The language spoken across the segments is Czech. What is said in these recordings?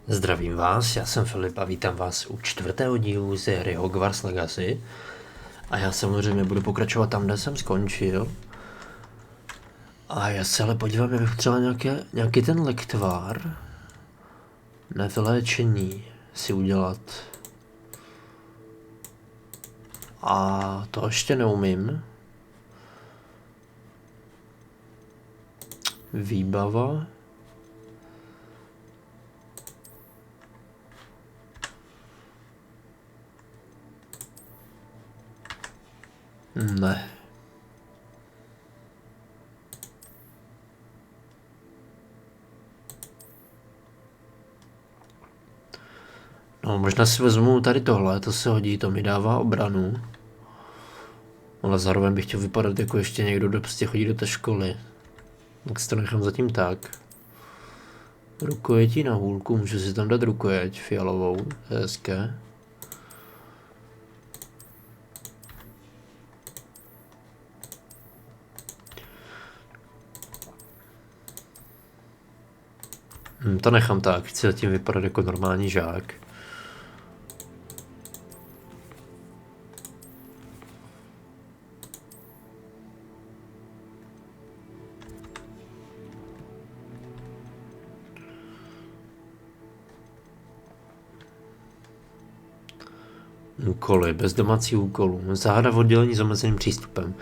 Zdravím vás, já jsem Filip a vítám vás u 4. dílu ze hry Hogwarts Legacy. A já samozřejmě budu pokračovat tam, kde jsem skončil. A já se ale podívám, jak bych třeba nějaký ten lektvár na vyléčení si udělat. A to ještě neumím. Výbava. Ne. No, možná si vezmu tady tohle, to se hodí, to mi dává obranu. Ale zároveň bych chtěl vypadat jako ještě někdo, kdo prostě chodí do té školy. Tak si to nechám zatím tak. Rukojetí na hůlku, můžu si tam dát rukojeť fialovou, to je hezké. To nechám tak, chci zatím vypadat jako normální žák. Úkoly, bez domácích úkolů. Záhada v oddělení s omezeným přístupem.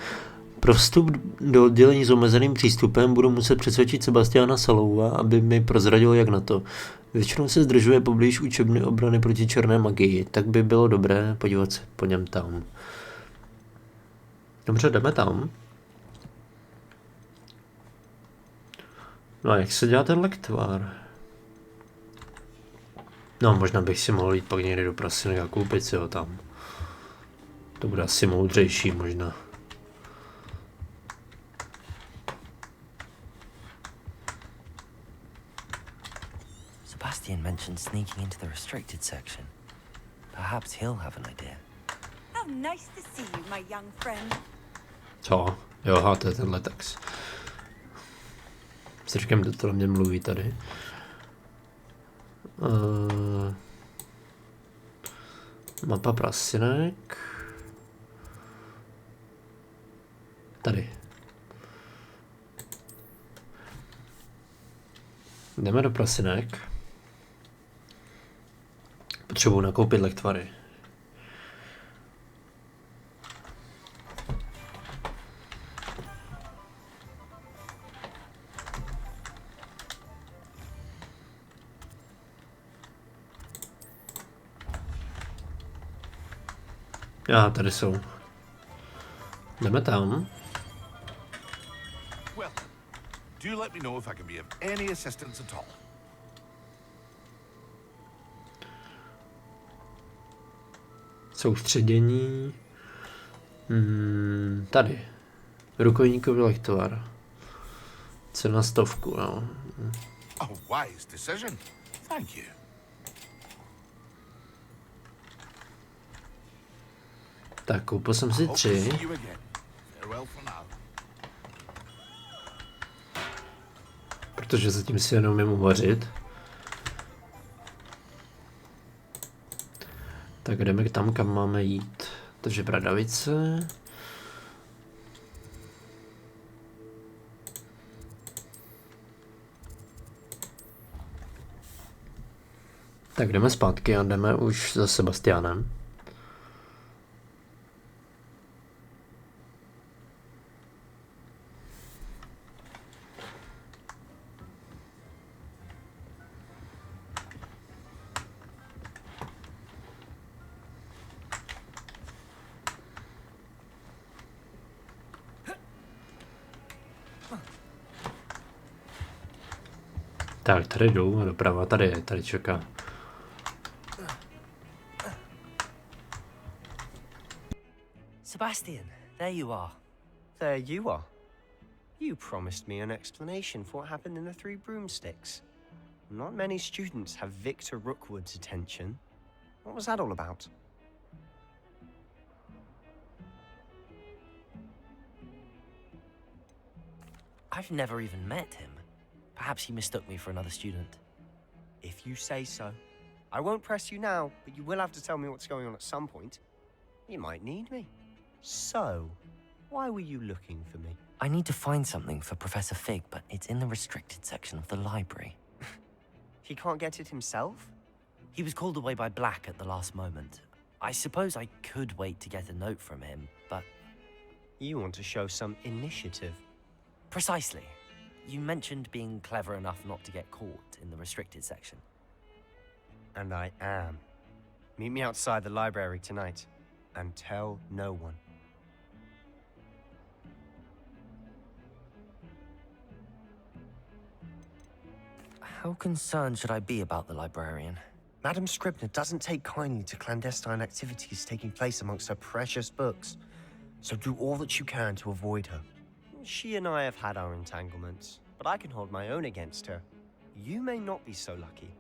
Pro vstup do oddělení s omezeným přístupem budu muset přesvědčit Sebastiana Salouva, aby mi prozradil, jak na to. Většinou se zdržuje poblíž učebny obrany proti černé magii, tak by bylo dobré podívat se po něm tam. Dobře, jdeme tam. No a jak se dělá ten lektvár? No, možná bych si mohl jít pak někdy do prasinek a koupit si ho tam. To bude asi moudřejší možná. Sebastian mentioned sneaking into the restricted section. Perhaps he'll have an idea. How nice to see you, my young friend. Co? Jo, to je tenhle text. Si říkám, kdo to na mě mluví tady. Mapa prasinek. Tady. Jdeme do prasinek. Potřebuji nakoupit lektvary. Tady jsou. Jdeme tam. Well, do let me know if I can be of any assistance at all. Soustředění. Tady. Rukojníkový lektovar. Cena 100, no. A wise decision. Thank you. Tak, koupil jsem si 3. Protože zatím si jenom umím uvařit. Tak jdeme tam, kam máme jít. Takže bradavice. Tak jdeme zpátky a jdeme už za Sebastianem. Tak, tady jdu, doprava, tady čeká. Sebastian, there you are. There you are. You promised me an explanation for what happened in the Three Broomsticks. Not many students have Victor Rookwood's attention. What was that all about? I've never even met him. Perhaps he mistook me for another student. If you say so. I won't press you now, but you will have to tell me what's going on at some point. You might need me. So, why were you looking for me? I need to find something for Professor Fig, but it's in the restricted section of the library. He can't get it himself? He was called away by Black at the last moment. I suppose I could wait to get a note from him, but... You want to show some initiative. Precisely. You mentioned being clever enough not to get caught in the restricted section. And I am. Meet me outside the library tonight, and tell no one. How concerned should I be about the librarian? Madame Scribner doesn't take kindly to clandestine activities taking place amongst her precious books, so do all that you can to avoid her. She and I have had our entanglements, but I can hold my own against her. You may not be so lucky.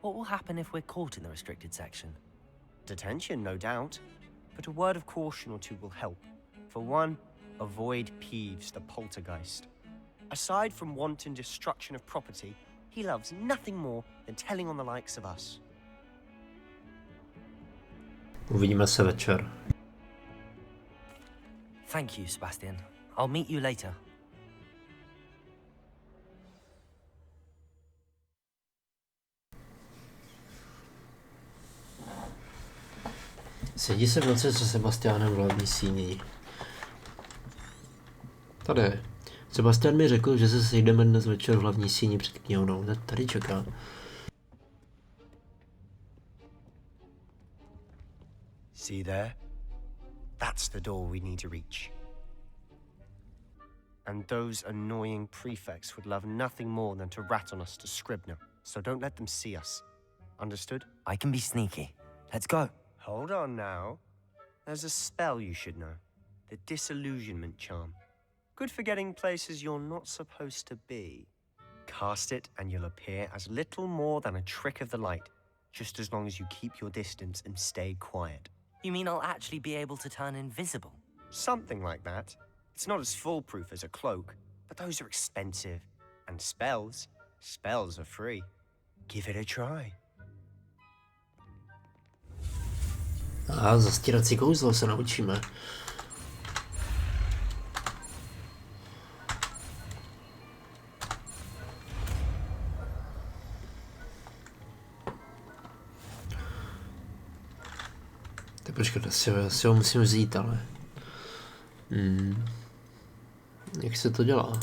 What will happen if we're caught in the restricted section? Detention, no doubt, but a word of caution or two will help. For one, avoid Peeves, the poltergeist. Aside from wanton destruction of property, he loves nothing more than telling on the likes of us. Uvidíme se večer. Thank you, Sebastian. I'll meet you later. Sedí se v noci se Sebastianem v hlavní síni. Tady. Sebastian mi řekl, že se sejdeme dnes večer v hlavní síni před knihovnou. Tady čeká. See there? That's the door we need to reach. And those annoying prefects would love nothing more than to rat on us to Scribner, so don't let them see us. Understood? I can be sneaky. Let's go. Hold on now. There's a spell you should know. The disillusionment charm. Good for getting places you're not supposed to be. Cast it and you'll appear as little more than a trick of the light, just as long as you keep your distance and stay quiet. You mean I'll actually be able to turn invisible? Something like that. It's not as foolproof as a cloak, but those are expensive. And spells are free. Give it a try. A zastírací kouzlo se naučíme. Tak počkat, asi ho musím vzít, ale... Jak se to dělá?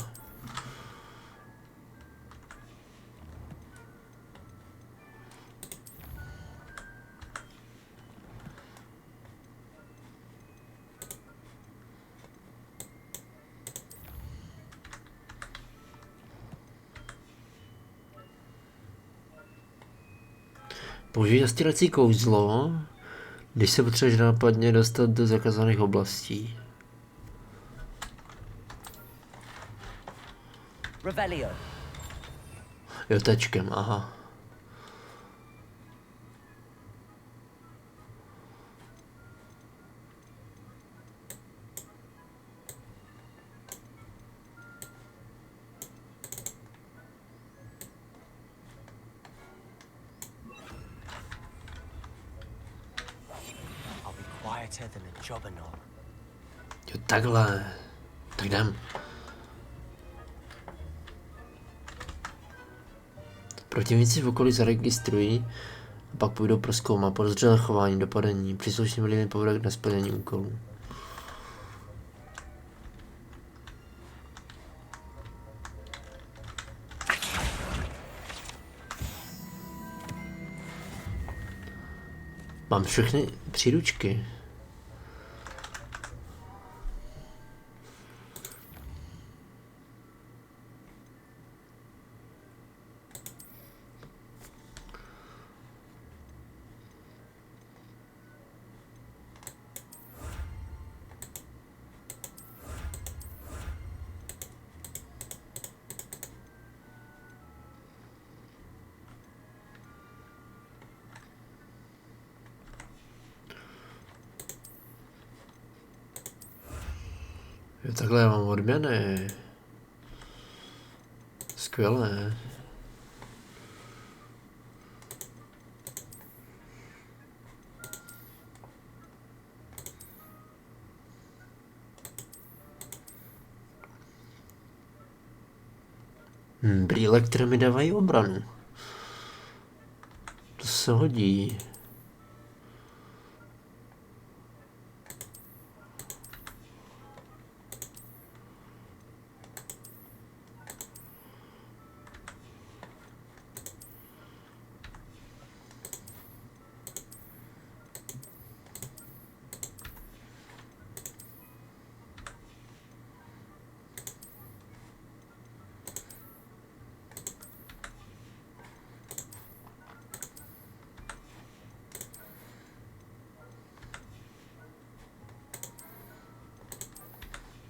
Použij zastírací kouzlo, když se potřebuješ nápadně dostat do zakázaných oblastí. Revelio. Jo, tečkem, aha. I'll be quieter than a jobberknoll. Jo, takhle. Tak jdem. Protivníci v okolí zaregistrují a pak půjdou prozkoumat podezřelé chování, dopadení. Příslušný lidi povede k nesplnění úkolů. Mám všechny příručky. Jo, takhle já mám odměny. Skvělé. Brýle, které mi dávají obranu. To se hodí.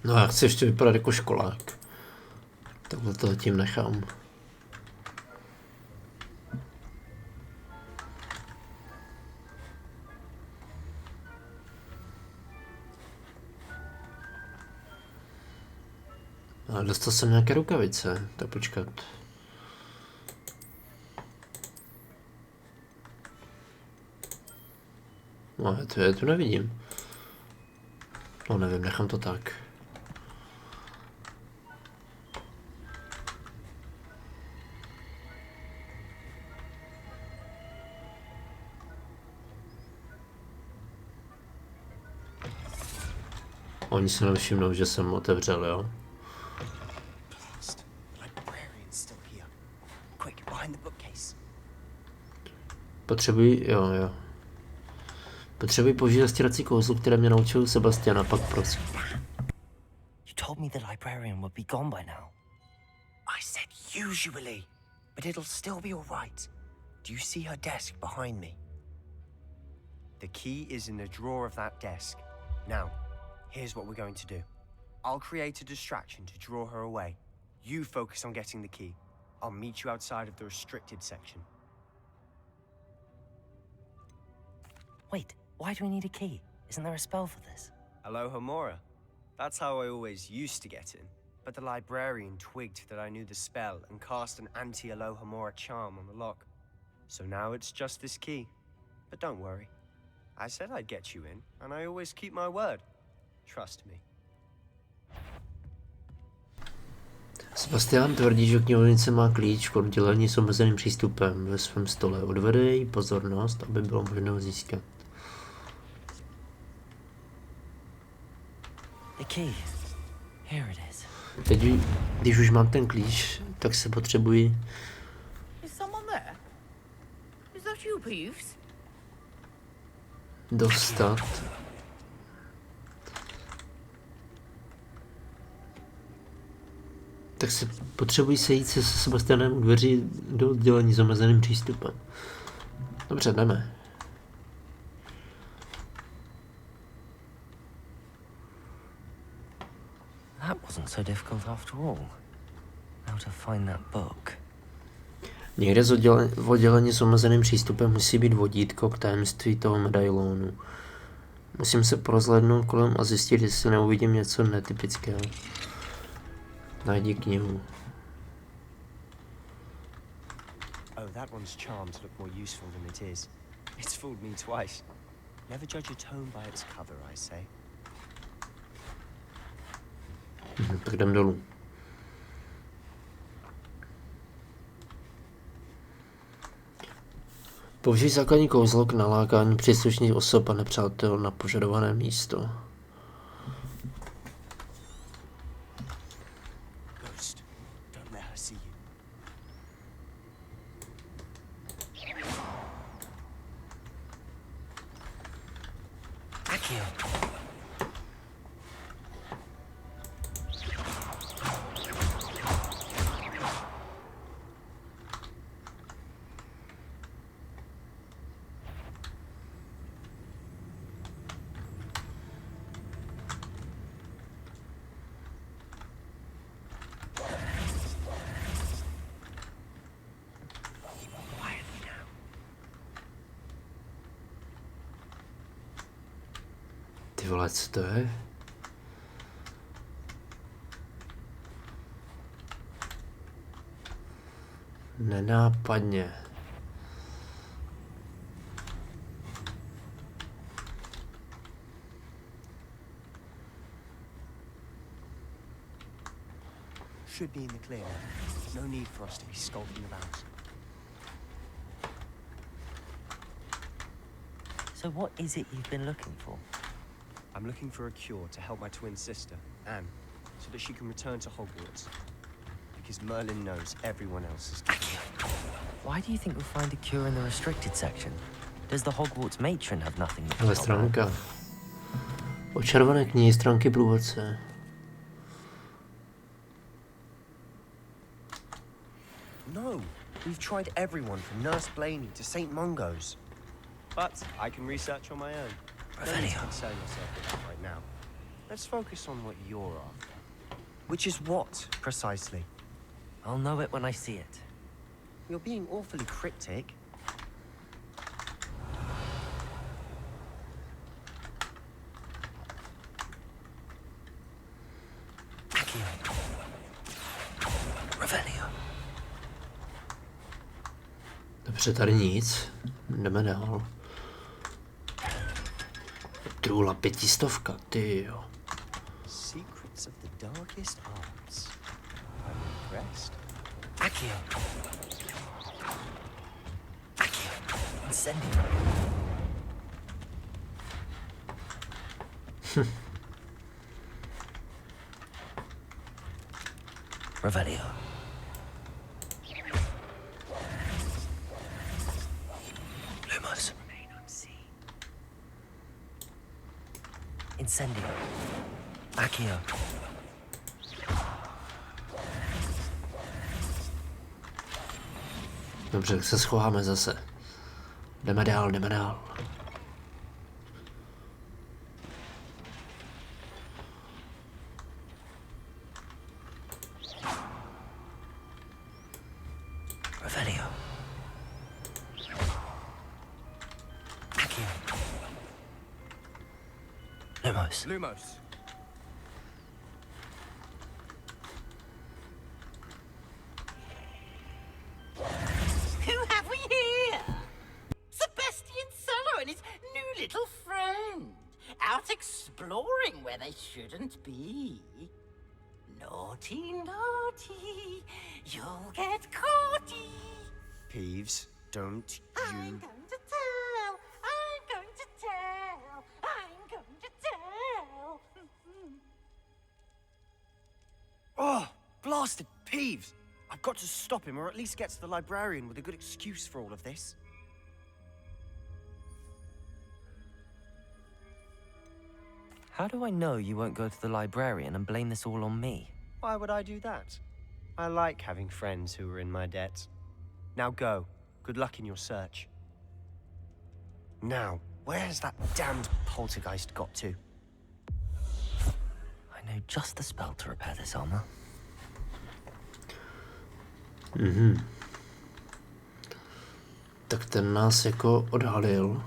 No já chci ještě vypadat jako školák. Takhle to zatím nechám. Ale dostal jsem nějaké rukavice, tak počkat. No, já tu nevidím. No nevím, nechám to tak. Oni se nevšimnou, že jsem otevřel, jo? Potřebuji, jo. Potřebuji použít zastírací kouzlo, které mě naučil Sebastiana, pak prosím. You told me the librarian would be gone by now. I said usually, but it'll still be all right. Do you see her desk behind me? The key is in the drawer of that desk. Now, here's what we're going to do. I'll create a distraction to draw her away. You focus on getting the key. I'll meet you outside of the restricted section. Wait, why do we need a key? Isn't there a spell for this? Alohomora. That's how I always used to get in. But the librarian twigged that I knew the spell and cast an anti-Alohomora charm on the lock. So now it's just this key. But don't worry. I said I'd get you in, and I always keep my word. Trust me. Sebastian tvrdí, že knihovnice má klíč k oddělení s omezeným přístupem ve svém stole. Odvede její pozornost, aby bylo možné ho získat. The key. Here it is. Teď, když už mám ten klíč, tak se potřebuji... Is someone there? Is that you, Peeves? dostat. Tak se potřebují sejít se Sebastianem u dveří do oddělení s omezeným přístupem. Dobře, jdeme. That wasn't so difficult after all. How to find that book? Někde v oddělení s omezeným přístupem musí být vodítko k tajemství toho medailonu. Musím se porozhlédnout kolem a zjistit, jestli neuvidím něco netypického. Najdi knihu. Oh, that one's charms look more useful than it is. It's fooled me twice. Never judge a tome by its cover, I say. Tak jdem dolů. Použij základní kouzlo k nalákání příslušných osob a nepřátel na požadované místo. Ghost, don't let her see you. Akio. Ty vole, co to je? Nenápadně. Should be in the clear. No need for us to be skulking about. So what is it you've been looking for? I'm looking for a cure to help my twin sister, Anne, so that she can return to Hogwarts. Because Merlin knows everyone else is giving up. Why do you think we'll find a cure in the restricted section? Does the Hogwarts matron have nothing that can Ale help her? stránka. Očarované knihy, stránky průvodce. No, we've tried everyone from Nurse Blaney to St. Mungo's. But I can research on my own. No need to concern yourself with that right now. Let's focus on what you're after. Which is what, precisely? I'll know it when I see it. You're being awfully cryptic. Dobře, tady nic. Jdeme dál. Trůla 500, ty jo. Secrets of the darkest arts. I'm impressed. Accio. Accio. Incendio. Revelio. Lumos. Remain unseen. Incendio. Accio. Dobře, tak se schováme zase. Jdeme dál, jdeme dál. Revelio. Accio. Lumos. Lumos. Who have we here? Sebastian Solo and his new little friend. Out exploring where they shouldn't be. Naughty, naughty. You'll get caughty. Peeves, don't I'm you... going to tell. I'm going to tell. I'm going to tell. Oh, blasted Peeves! I've got to stop him, or at least get to the librarian with a good excuse for all of this. How do I know you won't go to the librarian and blame this all on me? Why would I do that? I like having friends who are in my debt. Now go. Good luck in your search. Now, where has that damned poltergeist got to? I know just the spell to repair this armor. Tak ten nás jako odhalil.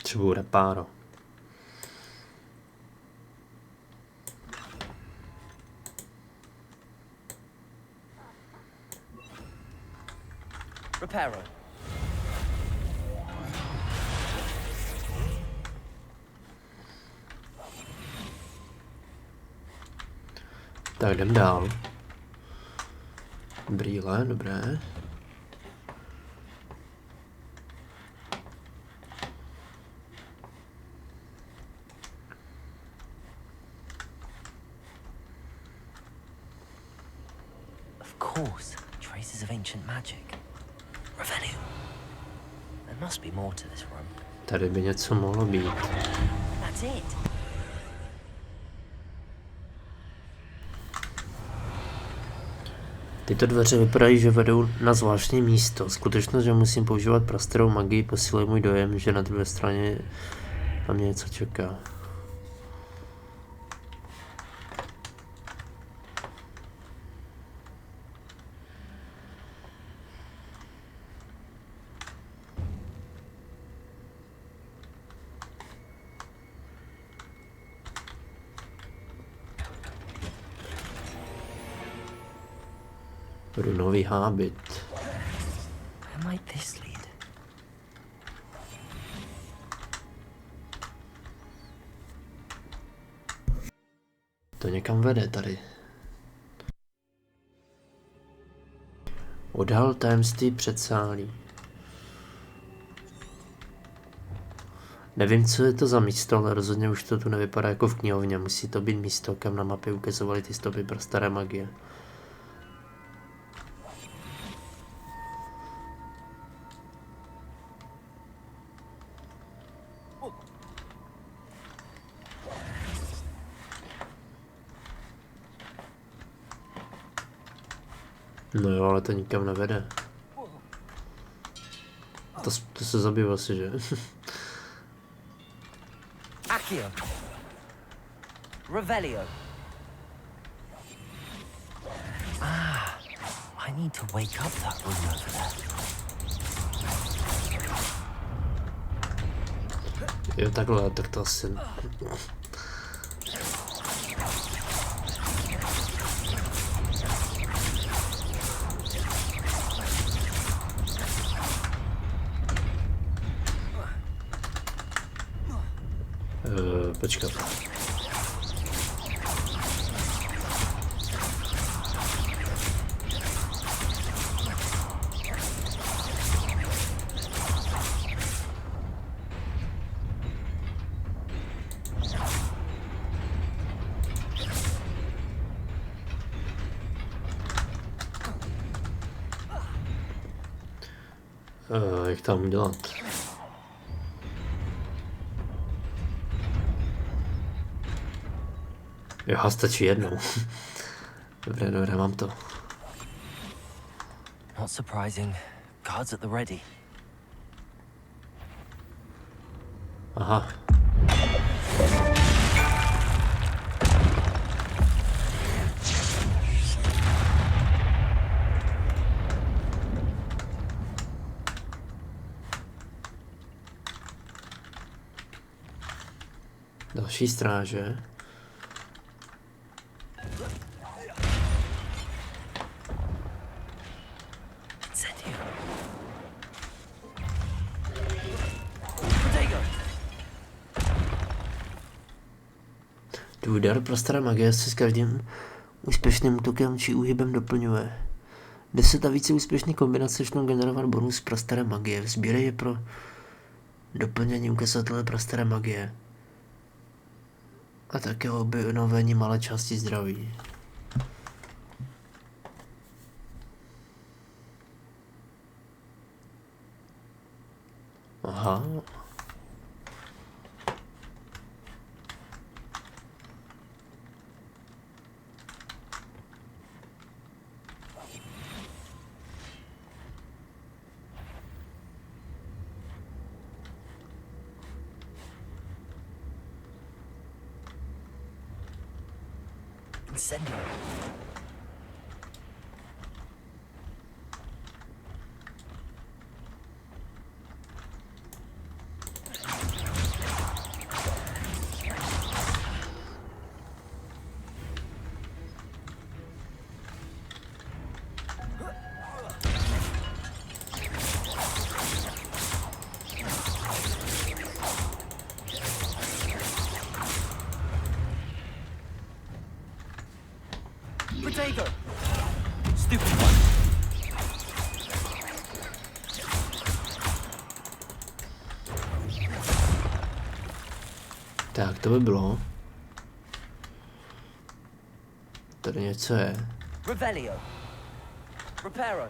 Třeba repáro. Reparo. Tak jdem dál. Brýle, dobré. Of course, traces of ancient magic. Revelio. There must be more to this room. Tady by něco mohlo být. That's it. Tyto dveře vypadají, že vedou na zvláštní místo. Skutečnost, že musím používat prasterou magii, posiluje můj dojem, že na druhé straně na mě něco čeká. Runový hábit. Where might this lead? To někam vede tady. Odhal tajemství předsálí. Nevím, co je to za místo, ale rozhodně už to tu nevypadá jako v knihovně. Musí to být místo, kam na mapě ukazovaly ty stopy pro staré magie. No jo, ale to nikam nevede. To se zabývá asi, že? Accio. Revelio. I need to wake up that room over there. Jo, takhle, tak to asi... Počkat. Jak tam udělat? Jo, stačí jednou. Dobré, mám to. Not surprising. Guards at the ready. Aha. Další stráže. Tvůj dar pro staré magie se s každým úspěšným útokem či úhybem doplňuje. 10 a více úspěšných kombinací začnou generovat bonus pro staré magie. Sbírej je pro doplnění ukazatele pro staré magie. A také obnovení malé části zdraví. Aha. Incendio. Tak, to by bylo. Tady něco je. Revelio. Reparo.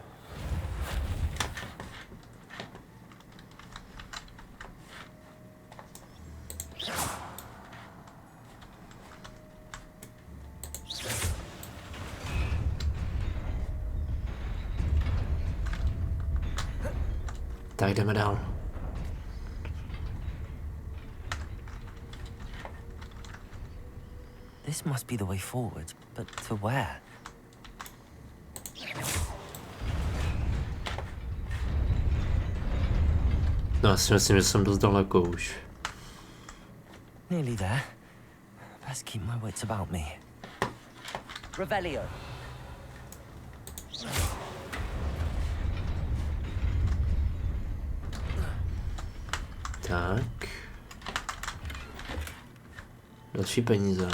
Tak jdeme dál. This must be the way forward, but to where? No, já si myslím, že jsem dost daleko už. Nearly there. Best keep my wits about me. Revelio. Tak. Další peníze.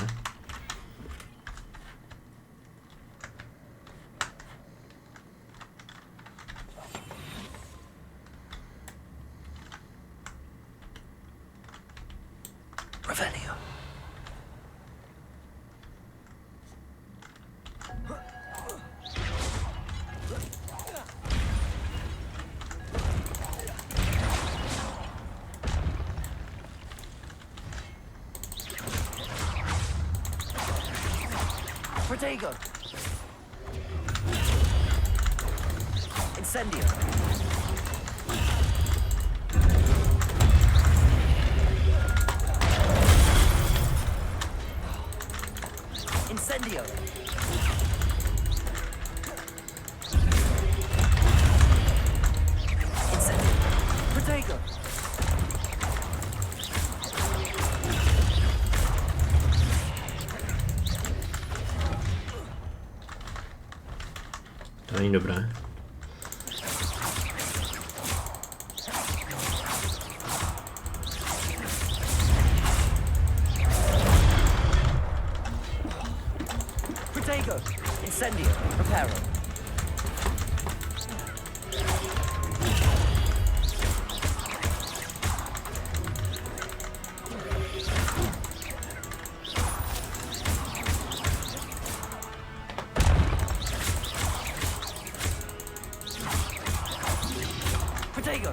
Revelio. Protego. Incendio. Incendio. Incendio. Protego. To není dobré. Protego. Incendio. Reparo. Protego.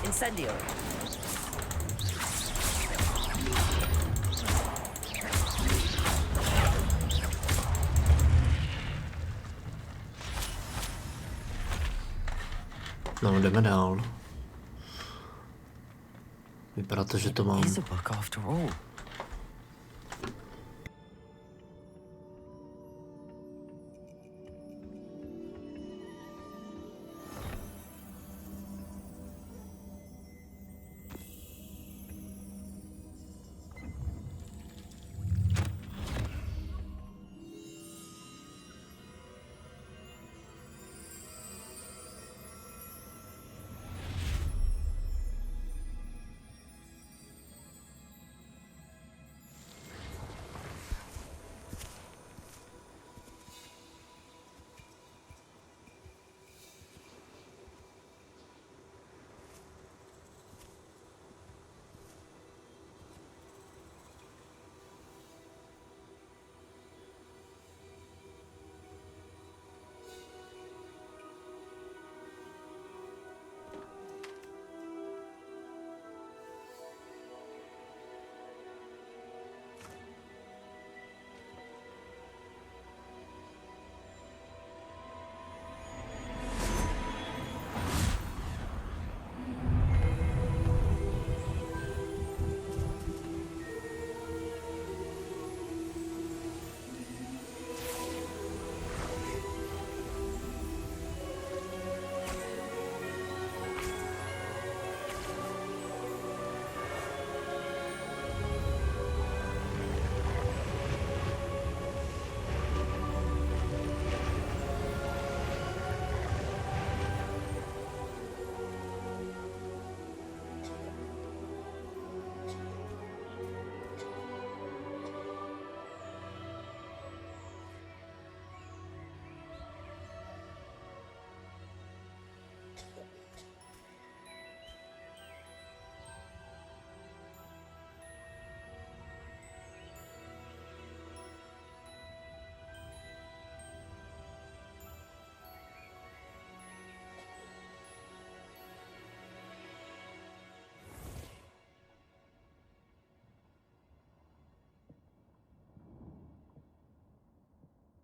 Incendio. No, jdeme dál. Vypadá to, že to mám. Here's a book after all.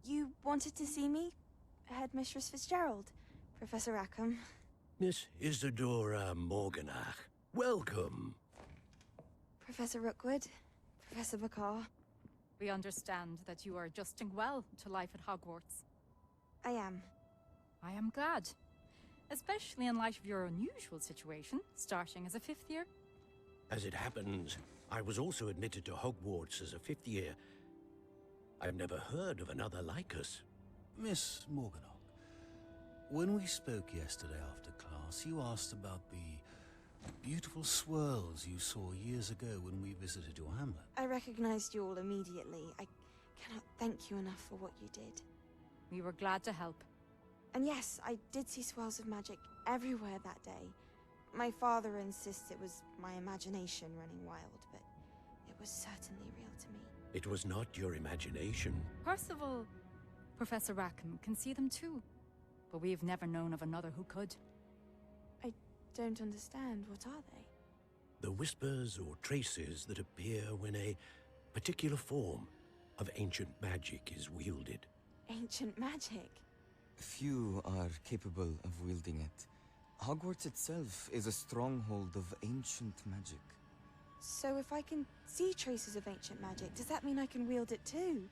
You wanted to see me? Headmistress Fitzgerald, Professor Rackham. Miss Isadora Morganach, welcome. Professor Rookwood, Professor Bakar. We understand that you are adjusting well to life at Hogwarts. I am. I am glad, especially in light of your unusual situation, starting as a fifth year. As it happens, I was also admitted to Hogwarts as a fifth year. I've never heard of another like us. Miss Morganock, when we spoke yesterday after class, you asked about the beautiful swirls you saw years ago when we visited your hamlet. I recognized you all immediately. I cannot thank you enough for what you did. We were glad to help. And yes, I did see swirls of magic everywhere that day. My father insists it was my imagination running wild, but it was certainly real to me. It was not your imagination. Percival, Professor Rackham can see them too. But we've never known of another who could. I don't understand. What are they? The whispers or traces that appear when a particular form of ancient magic is wielded. Ancient magic? Few are capable of wielding it. Hogwarts itself is a stronghold of ancient magic. So if I can see traces of ancient magic, does that mean I can wield it too?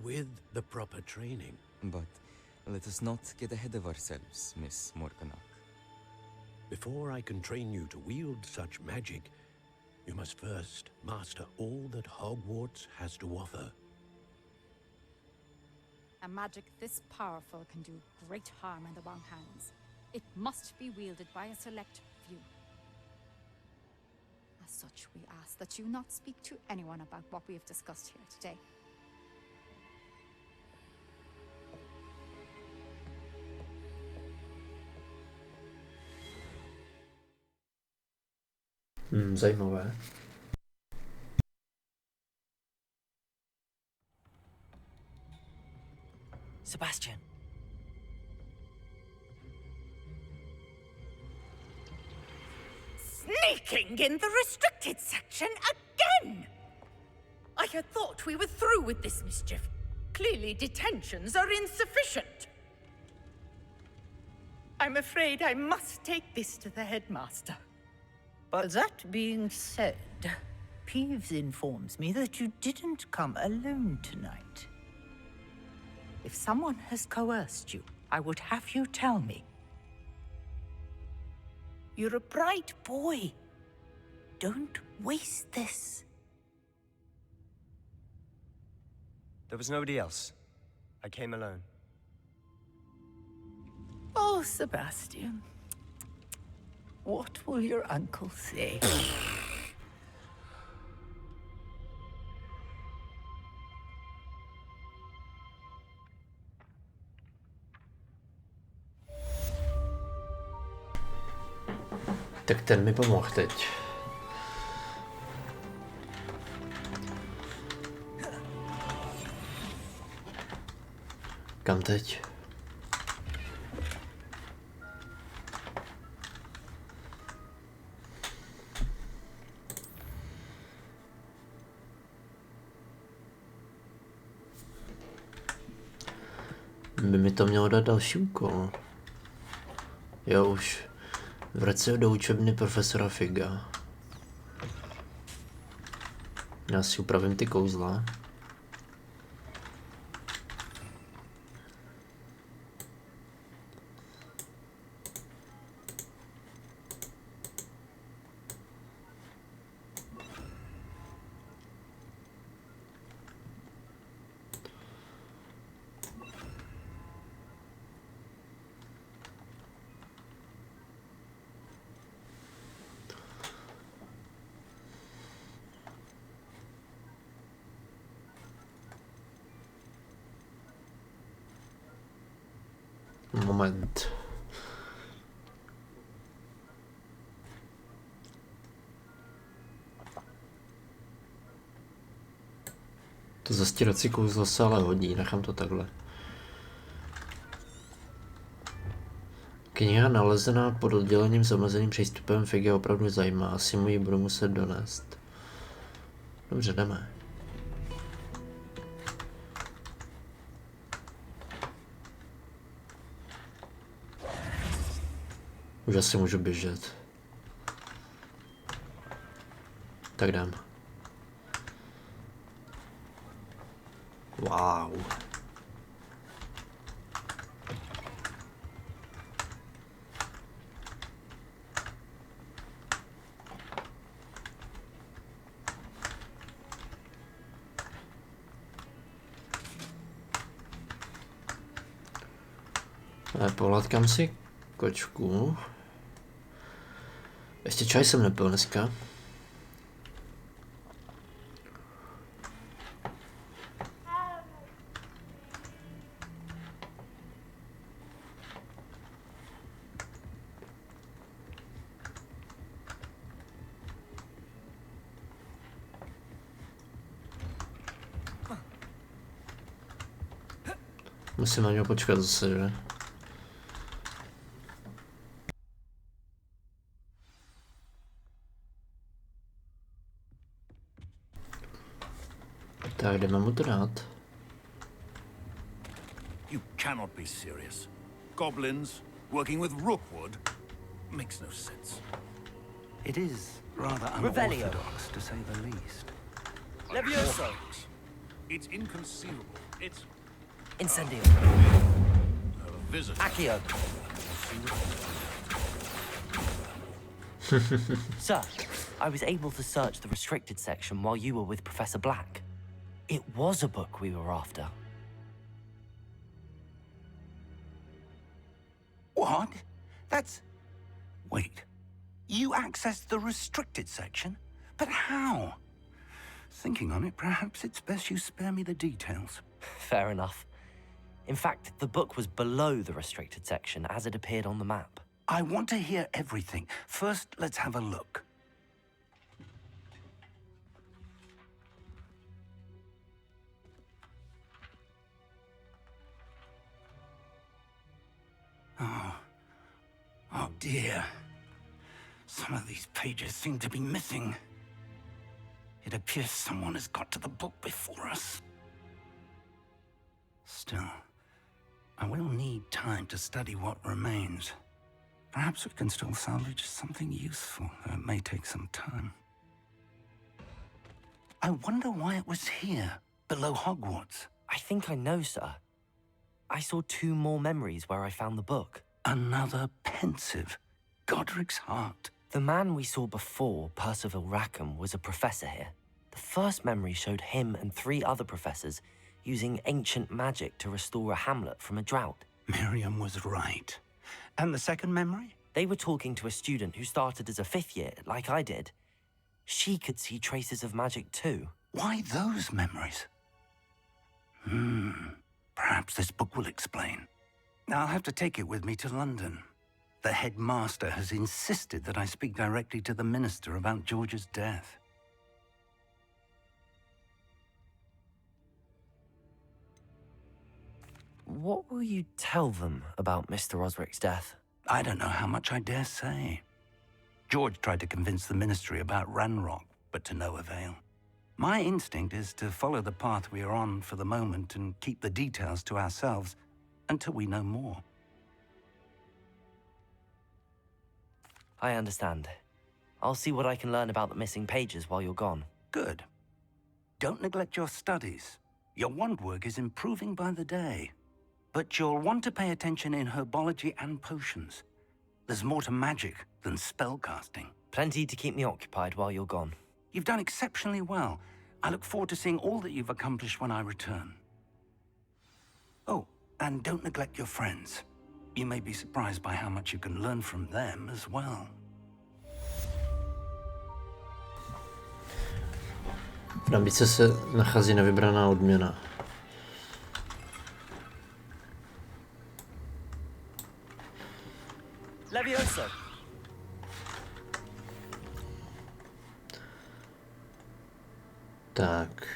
With the proper training. But let us not get ahead of ourselves, Miss Morganock. Before I can train you to wield such magic, you must first master all that Hogwarts has to offer. A magic this powerful can do great harm in the wrong hands. It must be wielded by a select few. As such, we ask that you not speak to anyone about what we have discussed here today. Zajímavé. Sebastian. Sneaking in the restricted section again! I had thought we were through with this mischief. Clearly detentions are insufficient. I'm afraid I must take this to the headmaster. But that being said, Peeves informs me that you didn't come alone tonight. If someone has coerced you, I would have you tell me. You're a bright boy. Don't waste this. There was nobody else. I came alone. Oh, Sebastian. What will your uncle say? Tak ten mi pomohl teď. Kam teď? By mi to mělo dát další úkol. Jo, už. Vrať se do učebny profesora Figa. Já si upravím ty kouzla. Moment. To zastírací kouzlo se ale hodí, nechám to takhle. Kniha nalezená pod oddělením s omezeným přístupem Figy opravdu zajímá, asi mu ji budu muset donést. Dobře, jdeme. Už asi můžu běžet. Tak jdem. Wow. Pohladkám si kočku. Ještě čaj jsem nepil dneska. Musím na něho počkat zase, že? Tak jdeme mu to dát. You cannot be serious. Goblins working with Rookwood makes no sense. It is rather Revelio. unorthodox, to say the least. Levioso. It's inconceivable. It's Incendio. a visit. Accio. Sir, I was able to search the restricted section while you were with Professor Black. It was a book we were after. What? That's... Wait. You accessed the restricted section? But how? Thinking on it, perhaps it's best you spare me the details. Fair enough. In fact, the book was below the restricted section as it appeared on the map. I want to hear everything. First, let's have a look. Oh dear. Some of these pages seem to be missing. It appears someone has got to the book before us. Still, I will need time to study what remains. Perhaps we can still salvage something useful, though it may take some time. I wonder why it was here, below Hogwarts. I think I know, sir. I saw 2 more memories where I found the book. Another pensive. Godric's heart. The man we saw before, Percival Rackham, was a professor here. The first memory showed him and 3 other professors using ancient magic to restore a hamlet from a drought. Miriam was right. And the second memory? They were talking to a student who started as a 5th year, like I did. She could see traces of magic too. Why those memories? Perhaps this book will explain. I'll have to take it with me to London. The headmaster has insisted that I speak directly to the minister about George's death. What will you tell them about Mr. Osric's death? I don't know how much I dare say. George tried to convince the ministry about Ranrock, but to no avail. My instinct is to follow the path we are on for the moment and keep the details to ourselves until we know more. I understand. I'll see what I can learn about the missing pages while you're gone. Good. Don't neglect your studies. Your wand work is improving by the day. But you'll want to pay attention in herbology and potions. There's more to magic than spellcasting. Plenty to keep me occupied while you're gone. You've done exceptionally well. I look forward to seeing all that you've accomplished when I return. Oh, and don't neglect your friends. You may be surprised by how much you can learn from them as well. V nabídce se nachází nevybraná odměna. Levioso. Tak.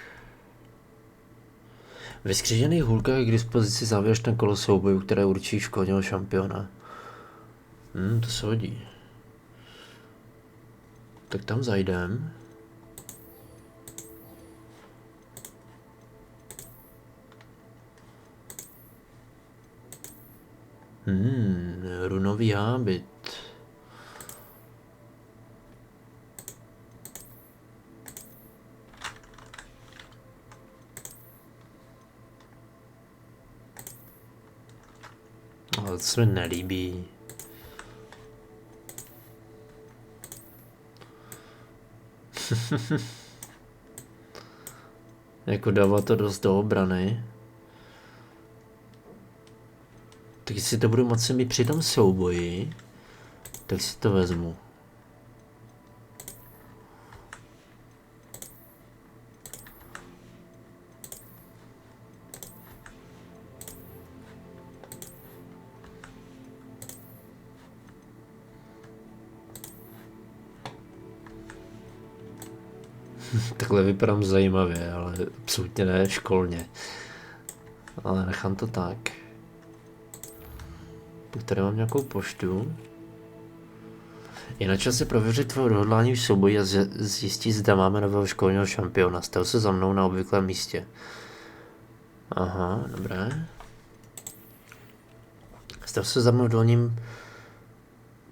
Ve skřížených hůlkách je k dispozici závěrečné kolo soubojů, které určí školního šampiona. To se hodí. Tak tam zajdem. Runový hábit. Ale to se mi nelíbí. Jako dává to dost do obrany. Tak jestli to budu moci mít při tom souboji, tak si to vezmu. Takhle vypadám zajímavě, ale absolutně ne školně. Ale nechám to tak. Tak tady mám nějakou poštu. Je na čase prověřit tvoje odhodlání v souboji a zjistit, zda máme nového školního šampiona. Stav se za mnou na obvyklém místě. Aha, dobré. Stav se za mnou v dolním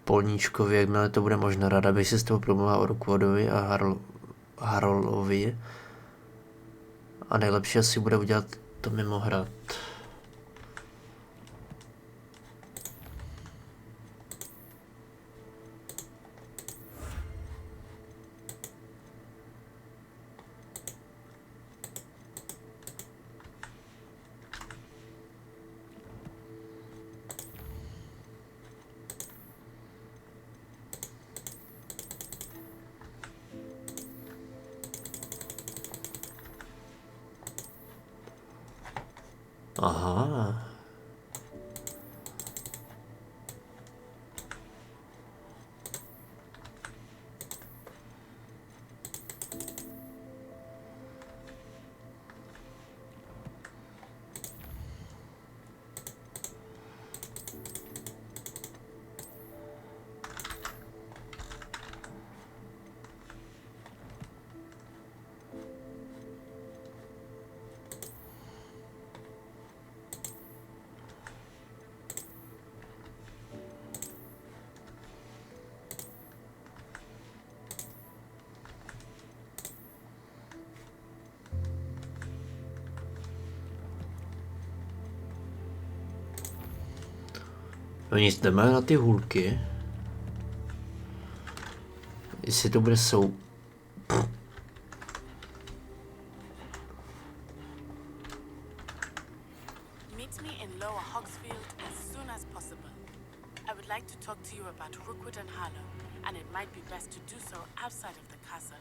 polníčkově, jakmile to bude možná, ráda bych se s tebou promluvila o Rookwodovi a Harolovi. A nejlepší asi bude udělat to mimo hrad. Aha. No nic, jdeme na ty hůlky. Jestli to bude Meet me in Lower Hogsfield as soon as possible. I would like to talk to you about Rookwood and Harlow, and it might be best to do so outside of the castle.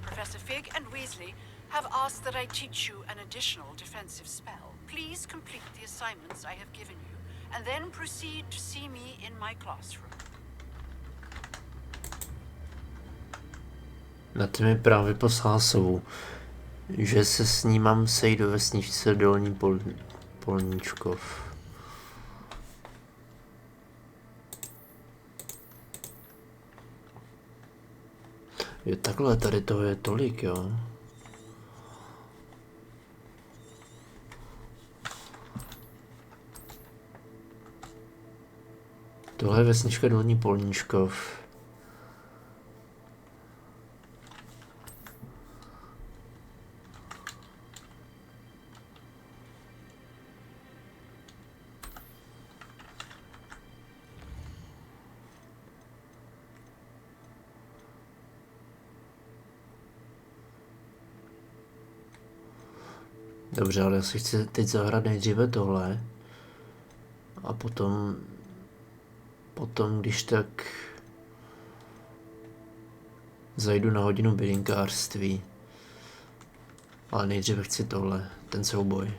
Professor Fig and Weasley have asked that I teach you an additional defensive spell. Please complete the assignments I have given you, and then proceed to see me in my classroom. Na ty mi právě poslala sovu, že se s ní mám sejít do vesničce Dolní Polníčkov. Je takhle, tady toho je tolik, jo. Tohle je vesnička Dolní Polníčkov. Dobře, ale já si chci teď zahrát nejdříve tohle. A potom když tak zajdu na hodinu bylinkářství. Ale nejdříve chci tohle, ten souboj.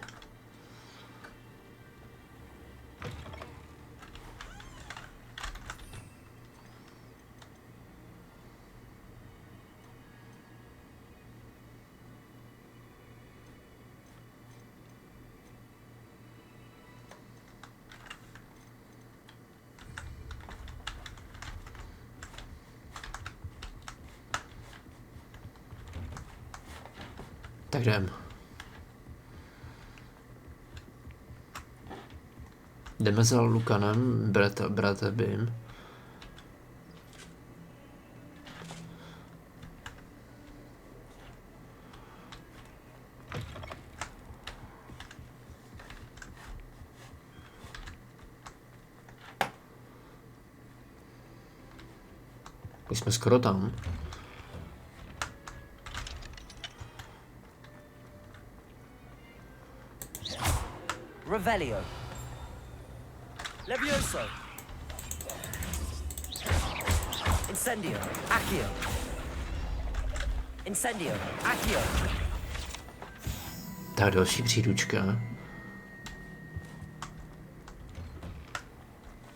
Tak jdem. Jdeme za Lukanem, Bratebym. Už jsme skoro tam. Revelio. Levioso. Incendio. Accio. Incendio. Accio. Tak další příručka.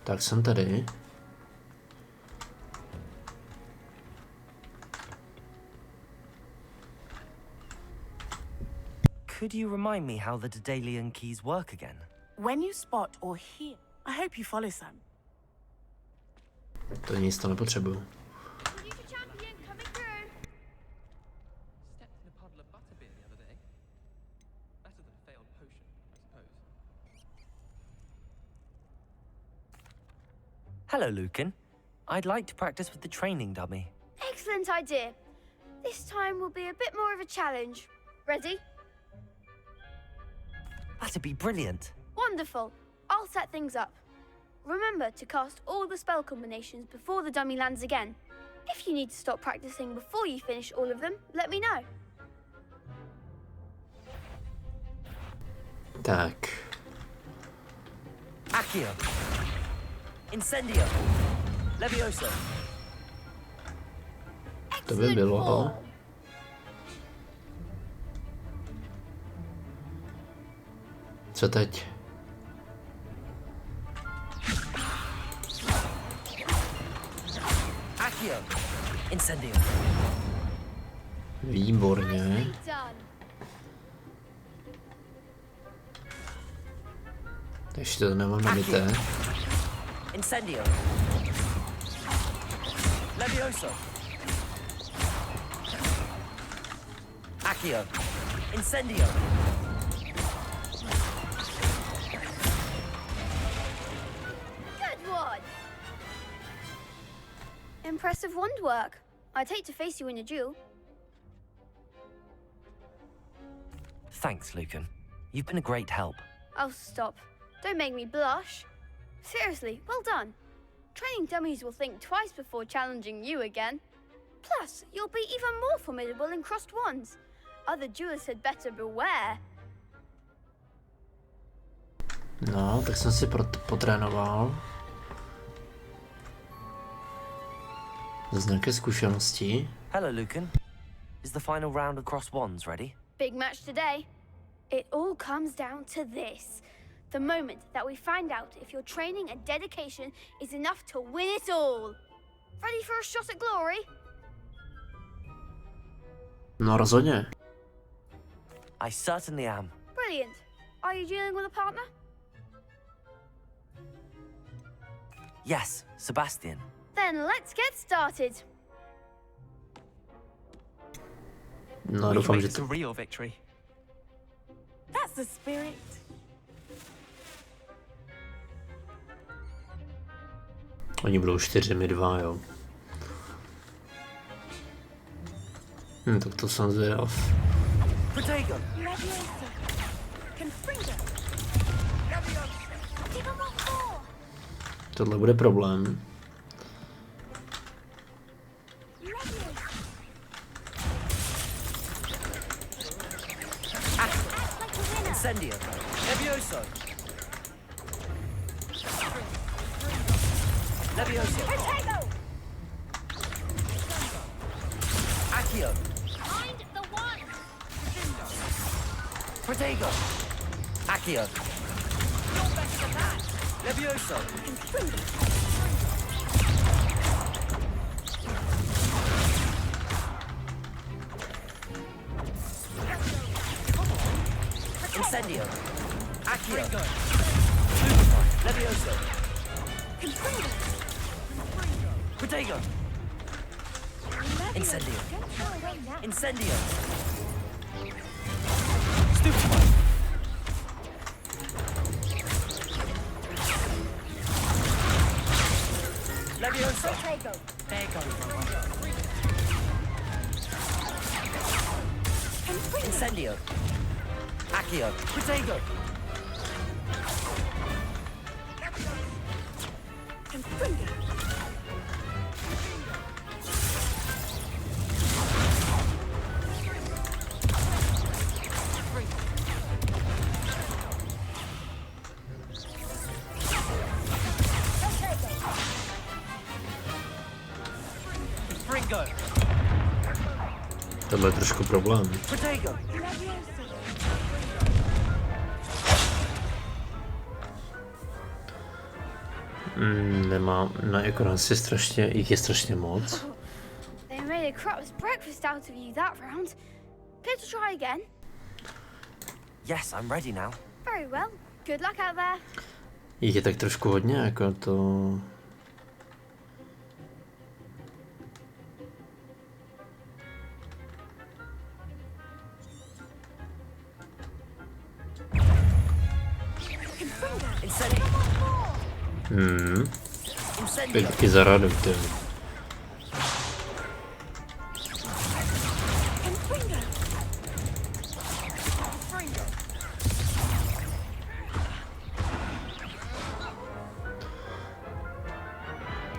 Tak jsem tady. Could you remind me how the Daedalian keys work again? When you spot or hear, I hope you follow some. To nic to nepotřebuju. Hello, Lucan. I'd like to practice with the training dummy. Excellent idea. This time will be a bit more of a challenge. Ready? That'd be brilliant. Wonderful. I'll set things up. Remember to cast all the spell combinations before the dummy lands again. If you need to stop practicing before you finish all of them, let me know. Tak. Accio. Incendio. Levioso. To by bylo. Co teď? Accio. Incendio. Výborně. Ještě to nemám nabité. Incendio. Levioso. Accio. Incendio. Good one. Impressive wand work. I'd hate to face you in a duel. Thanks, Lucan. You've been a great help. Oh, stop. Don't make me blush. Seriously, well done. Training dummies will think twice before challenging you again. Plus, you'll be even more formidable in crossed wands. Other duelists had better beware. No, tak jsem si potrénoval. Z nějaké zkušenosti. Hello, Lucan. Is the final round of cross wands ready? Big match today. It all comes down to this. The moment that we find out if your training and dedication is enough to win it all. Ready for a shot at glory? No rozhodně. I certainly am. Brilliant. Are you dealing with a partner? Yes, Sebastian. Then let's get started. No, doufám, že to... real victory. That's the spirit. Oni budou 4, my 2, jo. Tak to jsem zvědav. Tohle bude problém. Incendio. Levioso. Levioso. Accio. Find the one. Protego. Accio. Levioso. Incendio. Accio. Levioso. Protego. Incendio. Incendio. Stupefy. Levioso. Incendio. Accio. Protego. tohle je trošku problém. Nemám, jako nás je strašně, jich je strašně moc. They made a crap's breakfast out of you that round. Care to try again? Yes, I'm ready now. Very well. Good luck out there. Jich je tak trošku hodně, jako to... Pětky za radu, ty.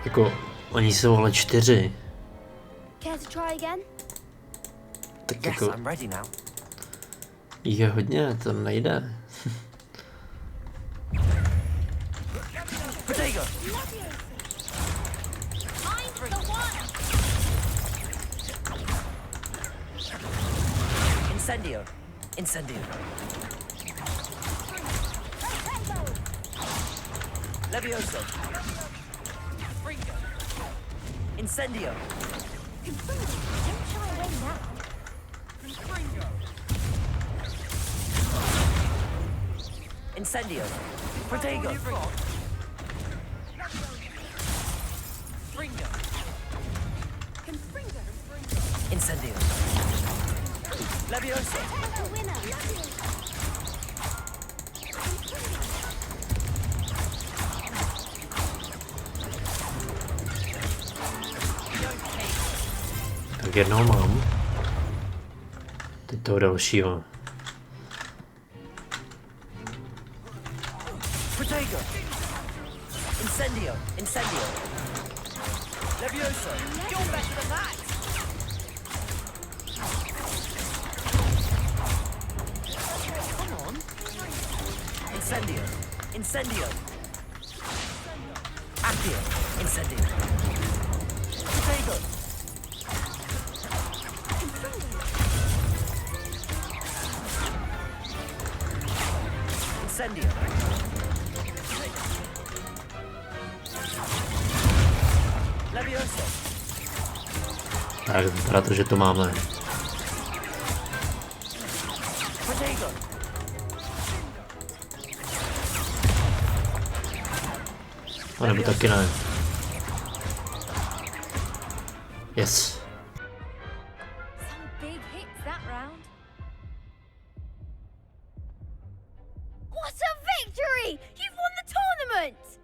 Jako, oni jsou ale 4. Care to try again? Tak Yes, jako, I'm ready now. jich je hodně, to nejde. Potato. Incendio. Incendio. Levioso. Incendio. Incendio. Protego. Incendio. Levioso. Tak jednoho mám. Teď toho dalšího. Protego. Incendio. Incendio. Levioso. You're better than that. Come on. Incendio. Incendio. Accio. Incendio. Protego. Incendio. Levioso. Tak vypadá to, že to máme. Protego. A nebo taky ne. Yes. Some big hits that round. What a victory! You've won the tournament!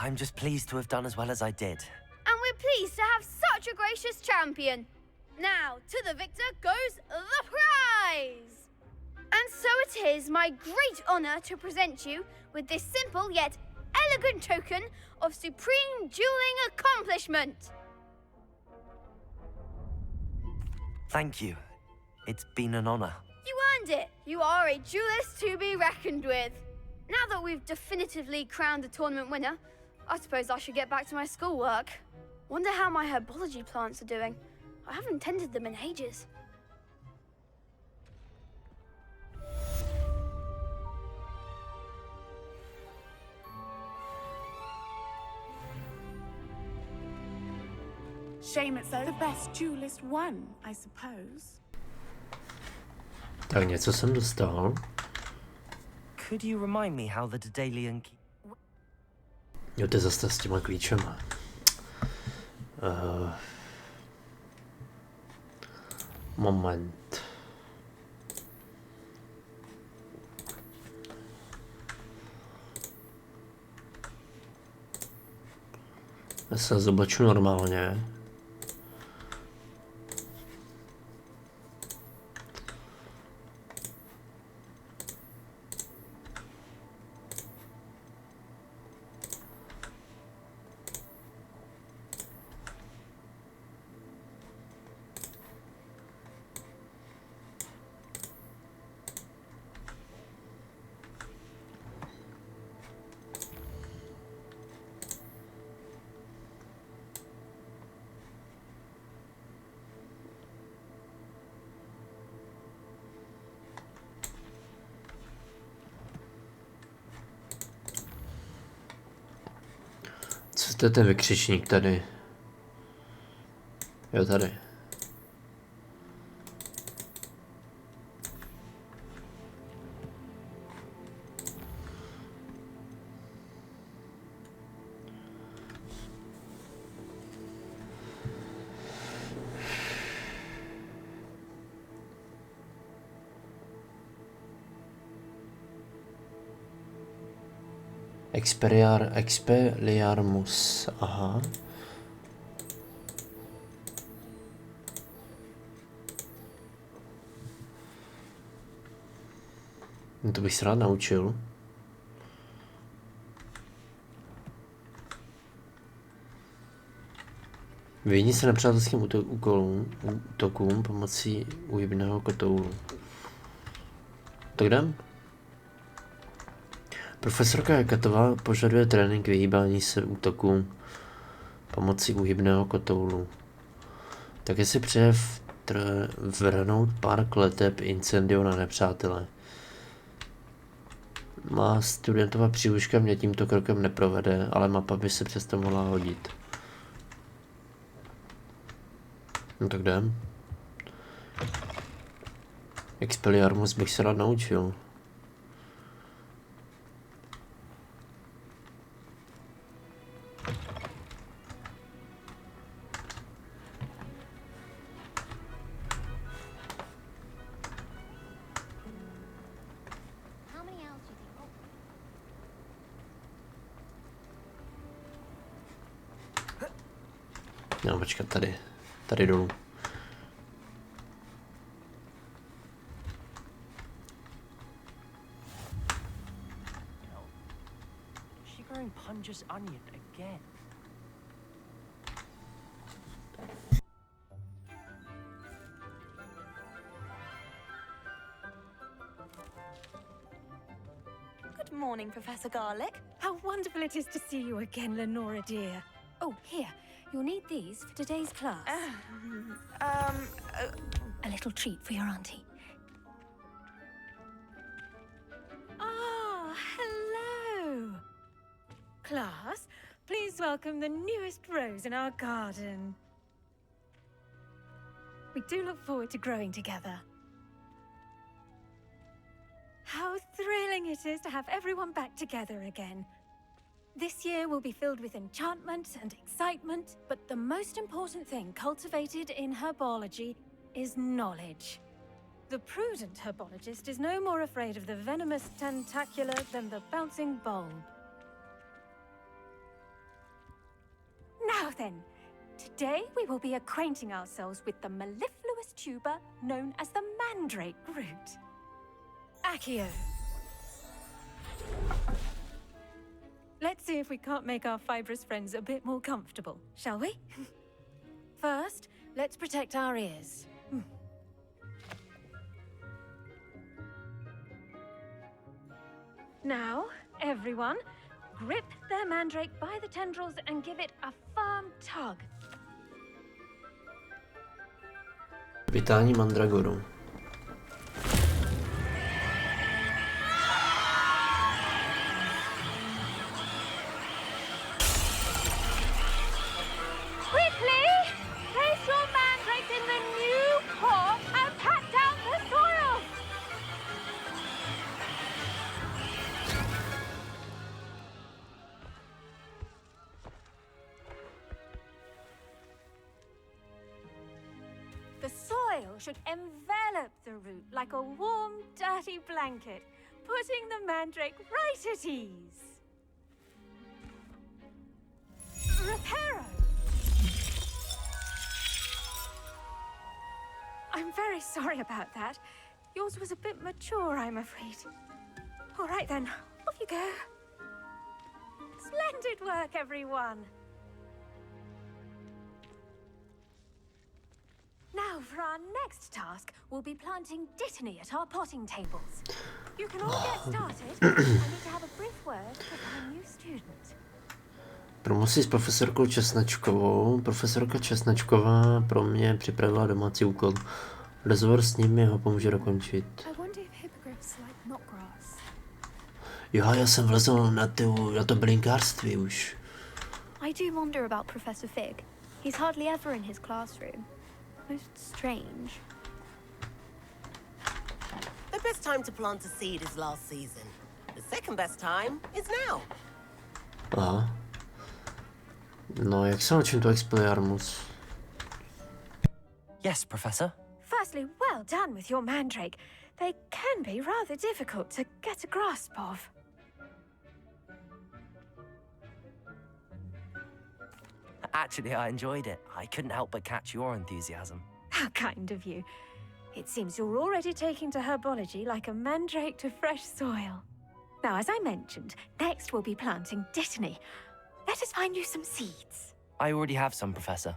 I'm just pleased to have done as well as I did. And we're pleased to have such a gracious champion. Now, to the victor goes the prize! And so it is my great honor to present you with this simple yet elegant token of supreme dueling accomplishment. Thank you. It's been an honor. You earned it. You are a duelist to be reckoned with. Now that we've definitively crowned the tournament winner, I suppose I should get back to my schoolwork. Wonder how my herbology plants are doing. I haven't tended them in ages. Shame it's the best duelist won, I suppose. Tak něco jsem dostal. Could you remind me how the Daedalian key... Jo, to je zase s těma klíčema. Moment. Já se zobaču normálně. To je ten vykřičník tady. Jo, tady. Expelliarmus, aha. No to bych se rád naučil. Vyhni se nepřátelským útokům pomocí úhybného kotoulu. Tak jdem? Profesorka Jakatová požaduje trénink vyhýbání se útokům pomocí úhybného kotoulu. Také si přeje vrhnout pár kleteb incendio na nepřátele. Má studentová příručka mě tímto krokem neprovede, ale mapa by se přesto mohla hodit. No tak jdem. Expelliarmus bych se rád naučil. No, počkat, tady dolů. She growing Punja's onion again. Good morning, Professor Garlic. How wonderful it is to see you again, Lenora dear. Oh, here. You'll need these for today's class. A little treat for your auntie. Ah, hello. Class, please welcome the newest rose in our garden. We do look forward to growing together. How thrilling it is to have everyone back together again. This year will be filled with enchantment and excitement, but the most important thing cultivated in herbology is knowledge. The prudent herbologist is no more afraid of the venomous tentacula than the bouncing bulb. Now then, today we will be acquainting ourselves with the mellifluous tuber known as the mandrake root. Accio. Let's see if we can't make our fibrous friends a bit more comfortable, shall we? First, let's protect our ears. Now, everyone, grip their mandrake by the tendrils and give it a firm tug. Vítání mandragoru. Should envelop the root like a warm, dirty blanket, putting the mandrake right at ease. Reparo! I'm very sorry about that. Yours was a bit mature, I'm afraid. All right then, off you go. Splendid work, everyone. Now, for our next task, we'll be planting dittany at our potting tables. You can all get started. I need to have a brief word with our new student. Promoci s profesorkou Česnačkovou. Profesorka Česnačková pro mě připravila domácí úkol. Rozhovor s ním mi ho pomůže dokončit. Jo, já jsem vlezl na to bylinkářství už. I do wonder about Professor Fig. He's hardly ever in his classroom. Most strange. The best time to plant a seed is last season. The second best time is now. Aha. No, jak se naučím to Expelliarmus? Yes, Professor. Firstly, well done with your mandrake. They can be rather difficult to get a grasp of. Actually, I enjoyed it. I couldn't help but catch your enthusiasm. How kind of you. It seems you're already taking to herbology like a mandrake to fresh soil. Now, as I mentioned, next we'll be planting dittany. Let us find you some seeds. I already have some, Professor.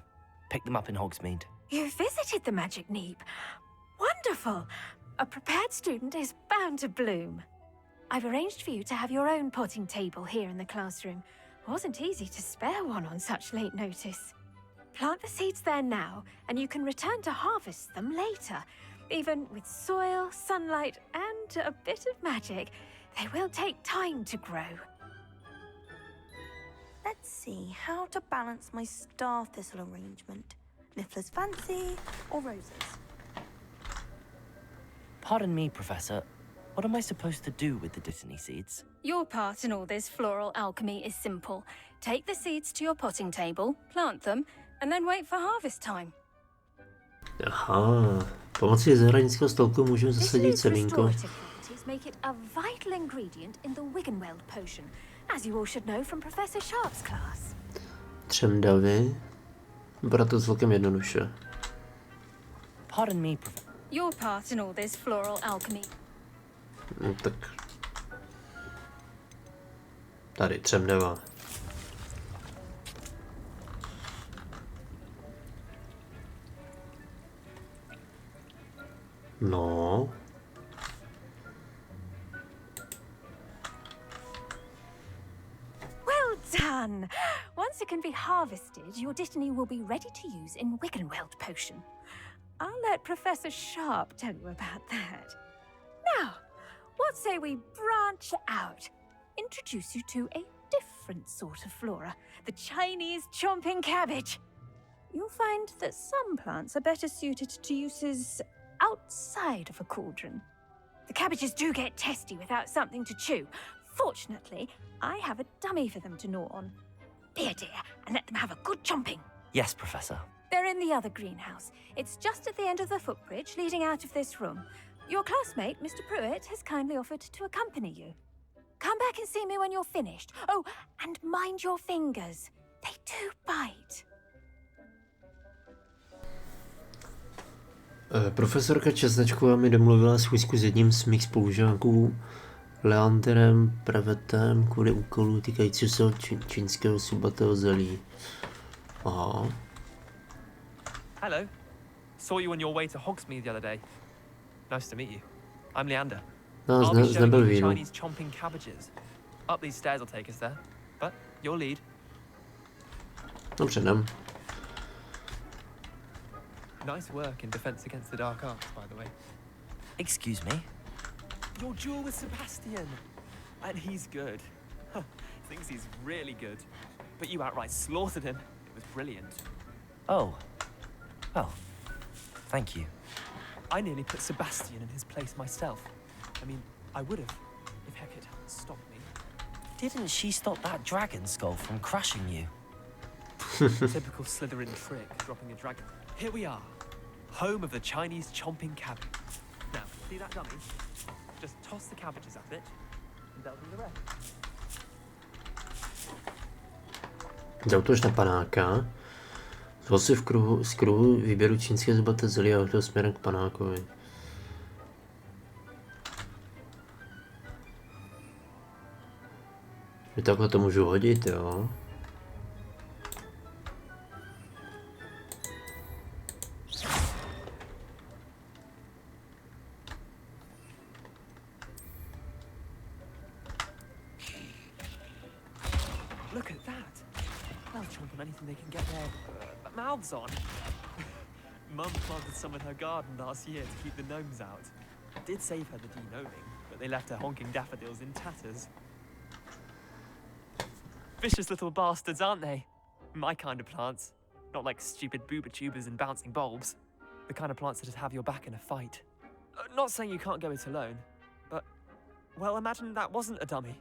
Picked them up in Hogsmeade. You visited the Magic Neep. Wonderful. A prepared student is bound to bloom. I've arranged for you to have your own potting table here in the classroom. Wasn't easy to spare one on such late notice. Plant the seeds there now, and you can return to harvest them later. Even with soil, sunlight, and a bit of magic, they will take time to grow. Let's see how to balance my star thistle arrangement. Niffler's fancy or roses? Pardon me, Professor. What am I supposed to do with the dittany seeds? Your part in all this floral alchemy is simple. Take the seeds to your potting table, plant them, and then wait for harvest time. Aha, pomocí zahradnického stolku můžeme zasadit semínko. Make it a vital ingredient in the Wiggenweld potion, as you all should know from Professor Sharp's class. Třemdavy. Bude to celkem jednoduše. Pardon me, Professor. Your part in all this floral alchemy. No tak. Tady třemdava. No. Well done! Once it can be harvested, your dittany will be ready to use in Wiggenweld potion. I'll let Professor Sharp tell you about that. Now, what say we branch out? Introduce you to a different sort of flora, the Chinese chomping cabbage. You'll find that some plants are better suited to uses outside of a cauldron. The cabbages do get testy without something to chew. Fortunately, I have a dummy for them to gnaw on. Be a dear and let them have a good chomping. Yes, Professor. They're in the other greenhouse. It's just at the end of the footbridge leading out of this room. Your classmate, Mr. Pruitt, has kindly offered to accompany you. Come back and see me when you're finished. Oh, and mind your fingers. They do bite. Profesorka Česnečková mi domluvila schůzku s jedním z mých spolužáků, Leanderem Prevetem, kvůli úkolu týkající se čínského subatého zelí. Aha. Hello. Saw you on your way to Hogsmeade the other day. Nice to meet you. I'm Leander. No, I'll be showing nebyl you the víno. Chinese chomping cabbages. Up these stairs will take us there. But your lead. Dobře, jdem. Nice work in defense against the dark arts, by the way. Excuse me? Your duel with Sebastian. And he's good. Thinks he's really good. But you outright slaughtered him. It was brilliant. Oh. Well, thank you. I nearly put Sebastian in his place myself. I mean, I would have, if Hecate hadn't stopped me. Didn't she stop that dragon skull from crushing you? Typical Slytherin trick, dropping a dragon. Here we are, home of the Chinese chomping cabbage. Now, see that dummy? Just toss the cabbages at it, and they'll do the rest. Zautoč na panáka. Zvol si z kruhu výběru čínské zubaté zelí a odjel směrem k panákovi. Že takhle to můžu hodit, jo? Look at that. They'll chomp on anything they can get their mouths on. Mum planted some in her garden last year to keep the gnomes out. It did save her the de-gnoming, but they left her honking daffodils in tatters. Vicious little bastards, aren't they? My kind of plants. Not like stupid booba tubers and bouncing bulbs. The kind of plants that just have your back in a fight. Not saying you can't go it alone, but, well, imagine that wasn't a dummy.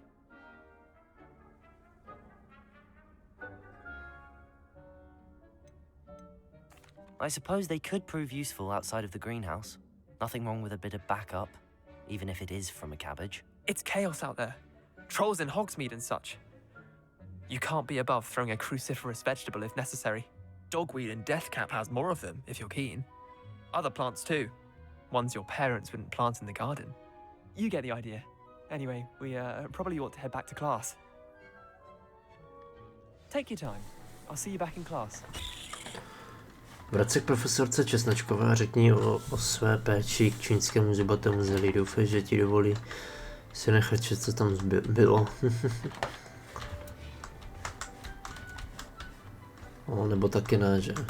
I suppose they could prove useful outside of the greenhouse. Nothing wrong with a bit of backup, even if it is from a cabbage. It's chaos out there. Trolls in Hogsmeade and such. You can't be above throwing a cruciferous vegetable if necessary. Dogweed and deathcap has more of them, if you're keen. Other plants too. Ones your parents wouldn't plant in the garden. You get the idea. Anyway, we probably ought to head back to class. Take your time. I'll see you back in class. Vrať se k profesorce Česnačkové a řekni o své péči k čínskému zubatému zelí. Doufej, že ti dovolí si nechat, co tam bylo. Nebo taky ne, že? And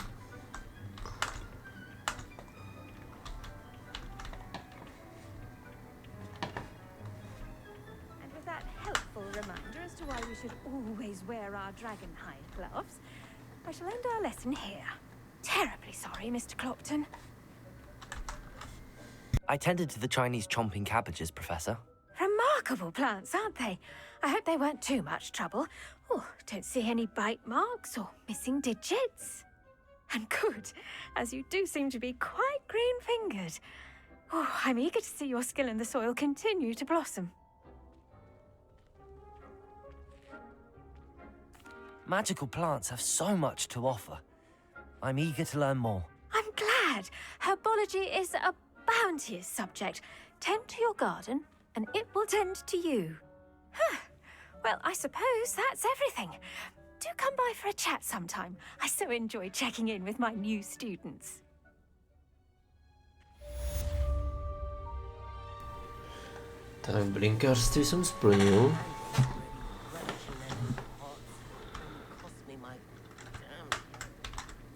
with that helpful reminder as to why we should always wear our dragon hide gloves, I shall end our lesson here. Terribly sorry, Mr. Clopton. I tended to the Chinese chomping cabbages, Professor. Remarkable plants, aren't they? I hope they weren't too much trouble. Oh, don't see any bite marks or missing digits. And good, as you do seem to be quite green-fingered. Oh, I'm eager to see your skill in the soil continue to blossom. Magical plants have so much to offer. I'm eager to learn more. I'm glad. Herbology is a bounteous subject. Tend to your garden, and it will tend to you. Huh. Well, I suppose that's everything. Do come by for a chat sometime. I so enjoy checking in with my new students. Tak, bylinkářství jsem splnil.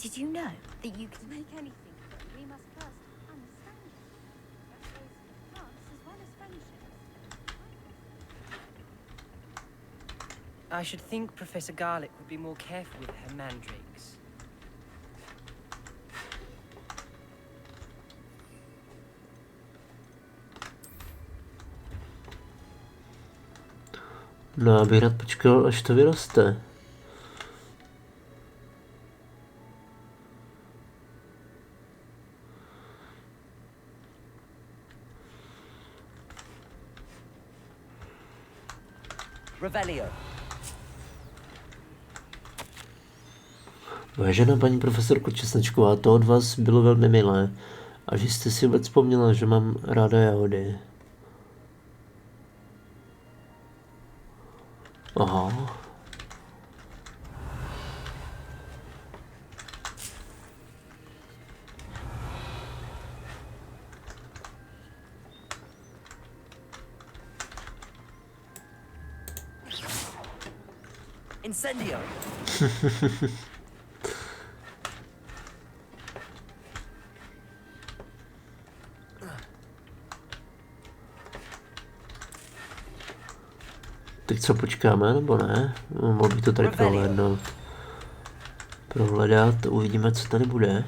Did you know that you can make anything? We must first understand it. That goes for plants as well as friendships. I should think Professor Garlick would be more careful with her mandrakes. No, já bych rád počkal, až to vyroste. Revelio. Vážená paní profesorko Česnačková, to od vás bylo velmi milé. A že jste si vůbec vzpomněla, že mám ráda jahody. Aha. Incendio. Teď co, počkáme, nebo ne? Mohl bych to tady prohledat, uvidíme, co tady bude.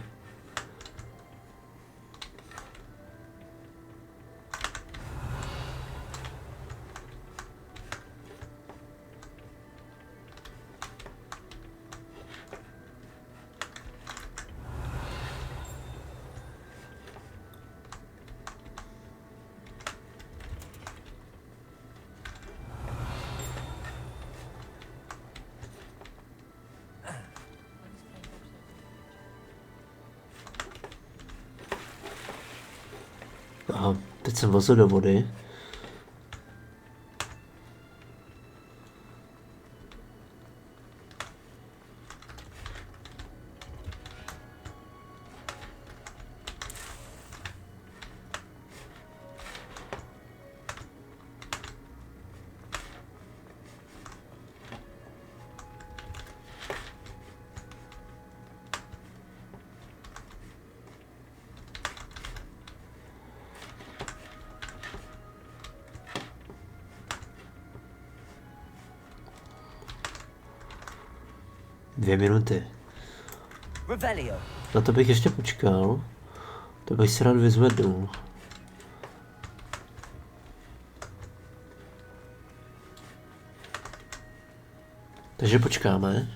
Aha, teď jsem vozil do vody. 2 minuty. Revelio. Na to bych ještě počkal. To bych si rád vyzvednul. Takže počkáme.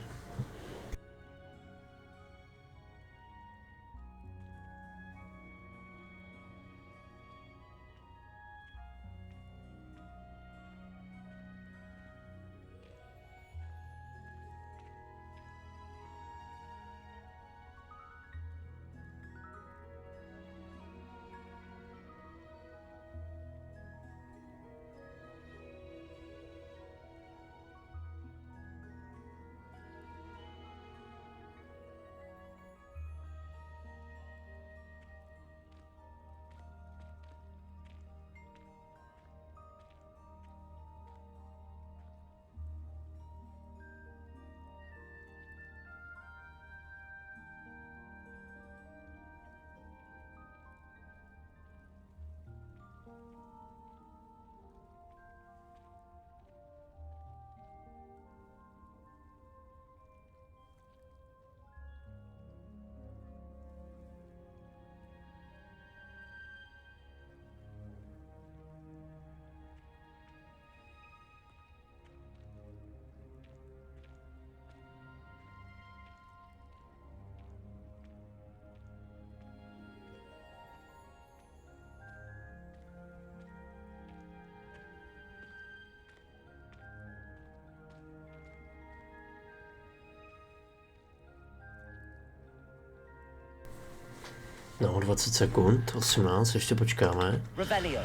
No, 20 sekund, 18, ještě počkáme. Revelio.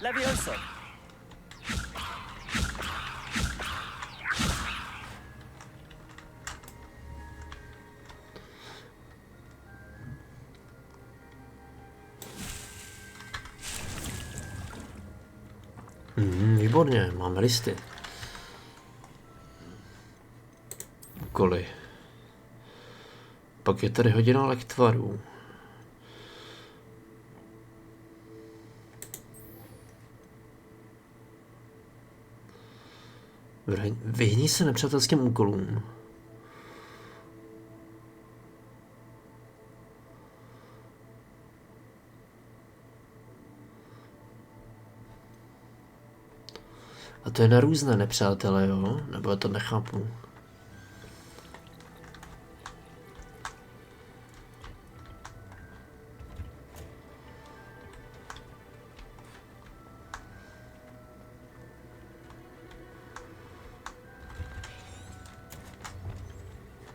Levioso. Výborně, máme listy. Úkoly. Pak je tady hodina lektvarů. Vyhni se nepřátelským úkolům. A to je na různé nepřátele, jo? Nebo já to nechápu.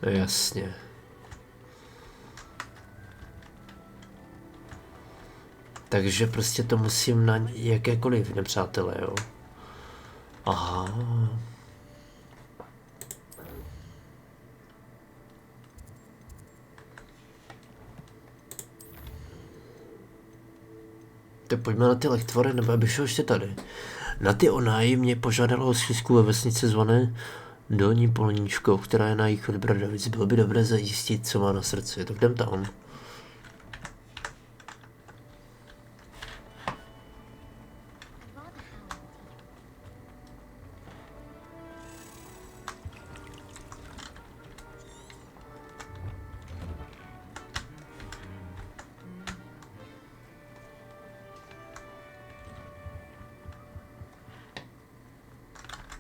Jasně. Takže prostě to musím na jakékoliv nepřátele, jo? Aha. Tak pojďme na ty lektvory, nebo abych šel ještě tady. Na ty onáji mě požádalo o schůzku ve vesnici zvané Dolní Polníčko, která je na jih od Bradavic. Bylo by dobré zajistit, co má na srdci. Tak jdem tam.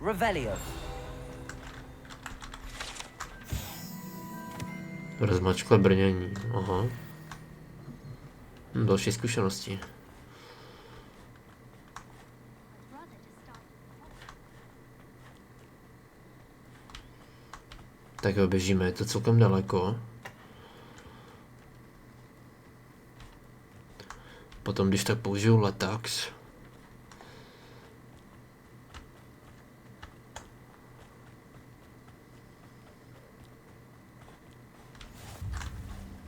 Revelio. Rozmačkle brnění, aha. Další zkušenosti. Tak jo, běžíme, je to celkem daleko. Potom, když tak použiju letax.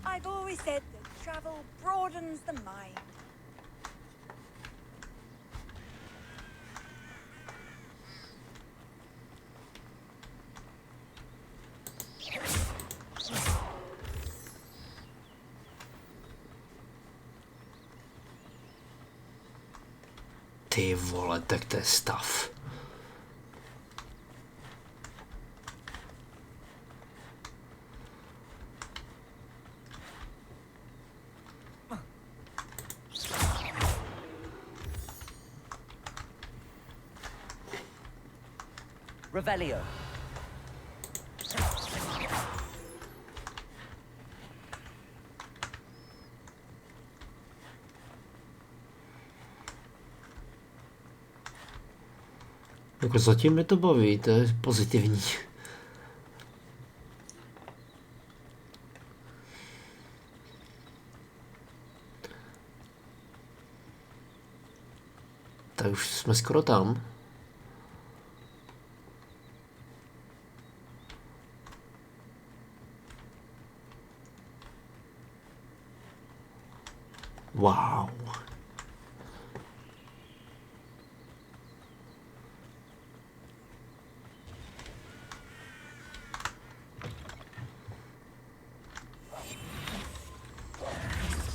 I've always said that travel broadens the mind. Ty vole, tak to je stav. Revelio. Jako zatím mě to baví, to je pozitivní. Tak už jsme skoro tam. Wow.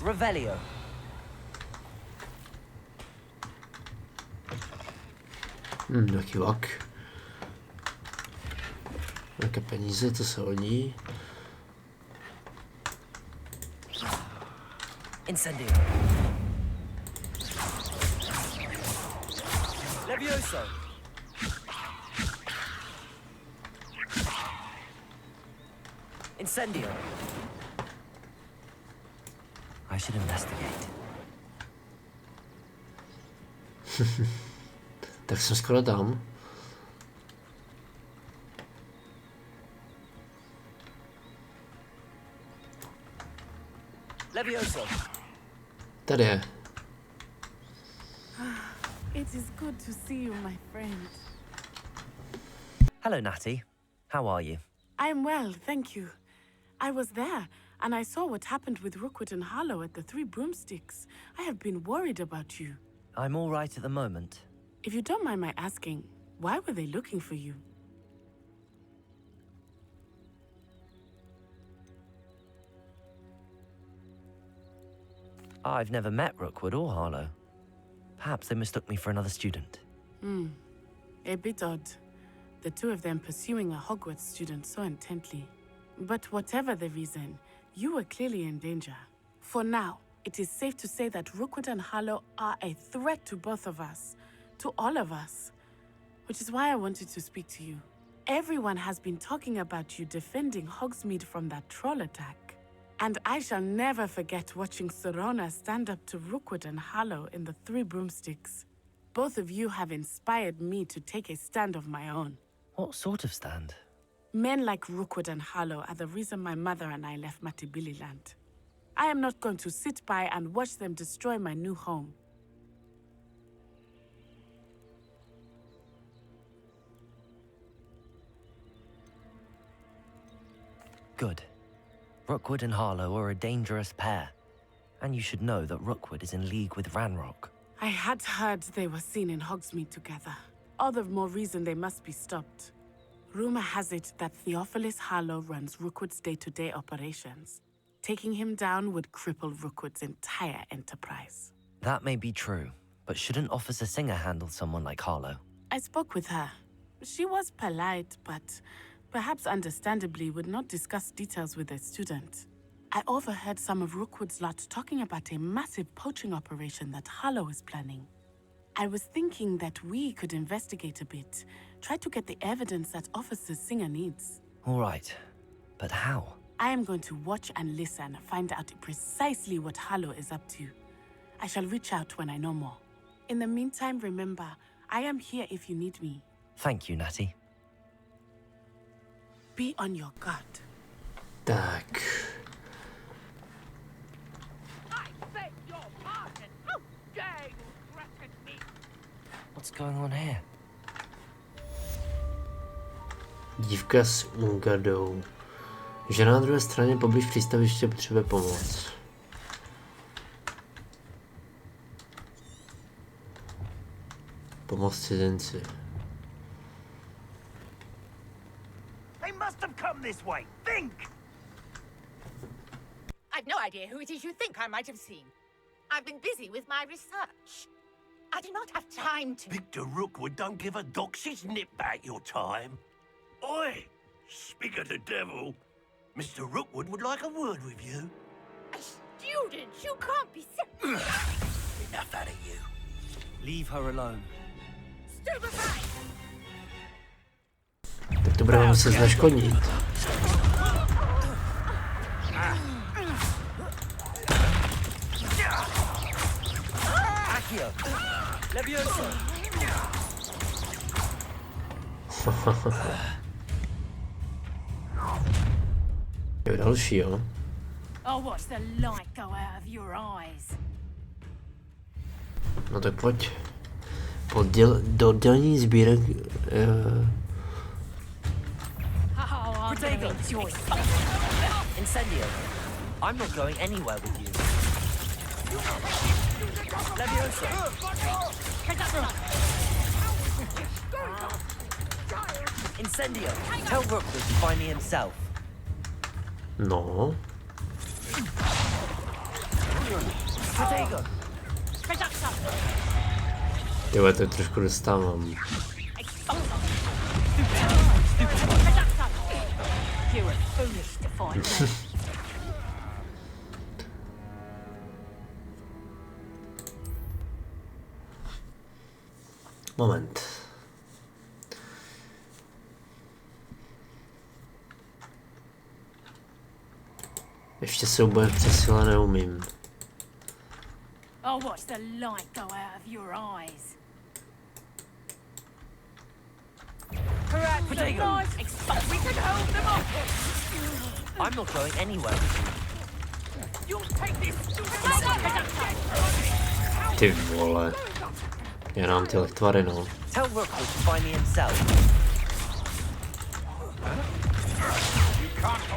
Revelio. Jaký vak. Jaké peníze, to se hodí. Incendio. Levioso. Incendio. I should investigate. Tak jsem skoro tam. Levioso. Tady je. It is good to see you, my friend. Hello, Natty. How are you? I'm well, thank you. I was there, and I saw what happened with Rookwood and Harlow at the Three Broomsticks. I have been worried about you. I'm all right at the moment. If you don't mind my asking, why were they looking for you? I've never met Rookwood or Harlow. Perhaps they mistook me for another student. A bit odd. The two of them pursuing a Hogwarts student so intently. But whatever the reason, you were clearly in danger. For now, it is safe to say that Rookwood and Harlow are a threat to both of us. To all of us. Which is why I wanted to speak to you. Everyone has been talking about you defending Hogsmeade from that troll attack. And I shall never forget watching Sorona stand up to Rookwood and Harlow in the Three Broomsticks. Both of you have inspired me to take a stand of my own. What sort of stand? Men like Rookwood and Harlow are the reason my mother and I left Matabeleland. I am not going to sit by and watch them destroy my new home. Good. Rookwood and Harlow are a dangerous pair. And you should know that Rookwood is in league with Ranrock. I had heard they were seen in Hogsmeade together. All the more reason they must be stopped. Rumor has it that Theophilus Harlow runs Rookwood's day-to-day operations. Taking him down would cripple Rookwood's entire enterprise. That may be true, but shouldn't Officer Singer handle someone like Harlow? I spoke with her. She was polite, but perhaps understandably would not discuss details with a student. I overheard some of Rookwood's lot talking about a massive poaching operation that Harlow is planning. I was thinking that we could investigate a bit, try to get the evidence that Officer Singer needs. All right, but how? I am going to watch and listen, find out precisely what Harlow is up to. I shall reach out when I know more. In the meantime, remember, I am here if you need me. Thank you, Natty. Be on your guard. Tak. What's going on here? Dívka s Ungadou. Žena na druhé straně poblíž přístaviště potřebuje pomoc. Pomoc cizinci. They must have come this way. Think! I've no idea who it is you think I might have seen. I've been busy with my research. I do not have time to... Victor Rookwood don't give a doxy's nip back your time. Oi! Speak of the devil. Mr. Rookwood would like a word with you. A student? You can't be... Enough out of you. Leave her alone. Stupefy! budeme muset zneškodnit. Jo, další, jo. I'll watch the light go out of your eyes. No tak pojď. Do oddělení sbírek... Incendio. I'm not going anywhere with you. Leviosa. Incendio. Tell Rookwood to find me himself. No. Protego. Jo, to trošku dostávám. Moment. Ještě souboje v přesile neumím. I'll watch the light go out of your eyes. Protego. We can hold them off. I'm not going anywhere. You'll take this. Ty vole. Já nám ty lehtvary, no. Tell Rookwood to find me himself.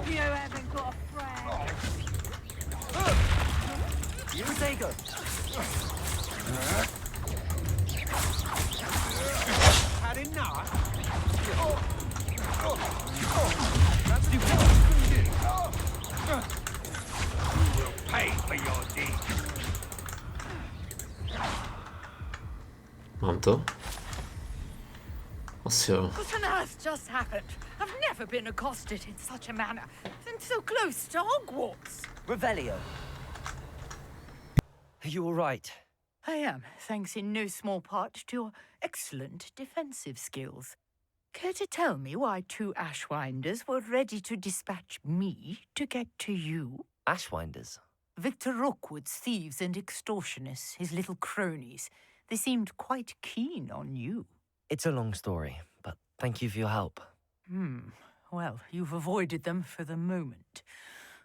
You haven't got a friend. Protego. Had enough? You will pay for your deed. Mám to? Asi jo. What on earth just happened? I've never been accosted in such a manner, and so close to Hogwarts. Revelio. Are you all right? I am, thanks in no small part to your excellent defensive skills. Care to tell me why two Ashwinders were ready to dispatch me to get to you? Ashwinders? Victor Rookwood's thieves and extortionists, his little cronies. They seemed quite keen on you. It's a long story, but thank you for your help. Well, you've avoided them for the moment.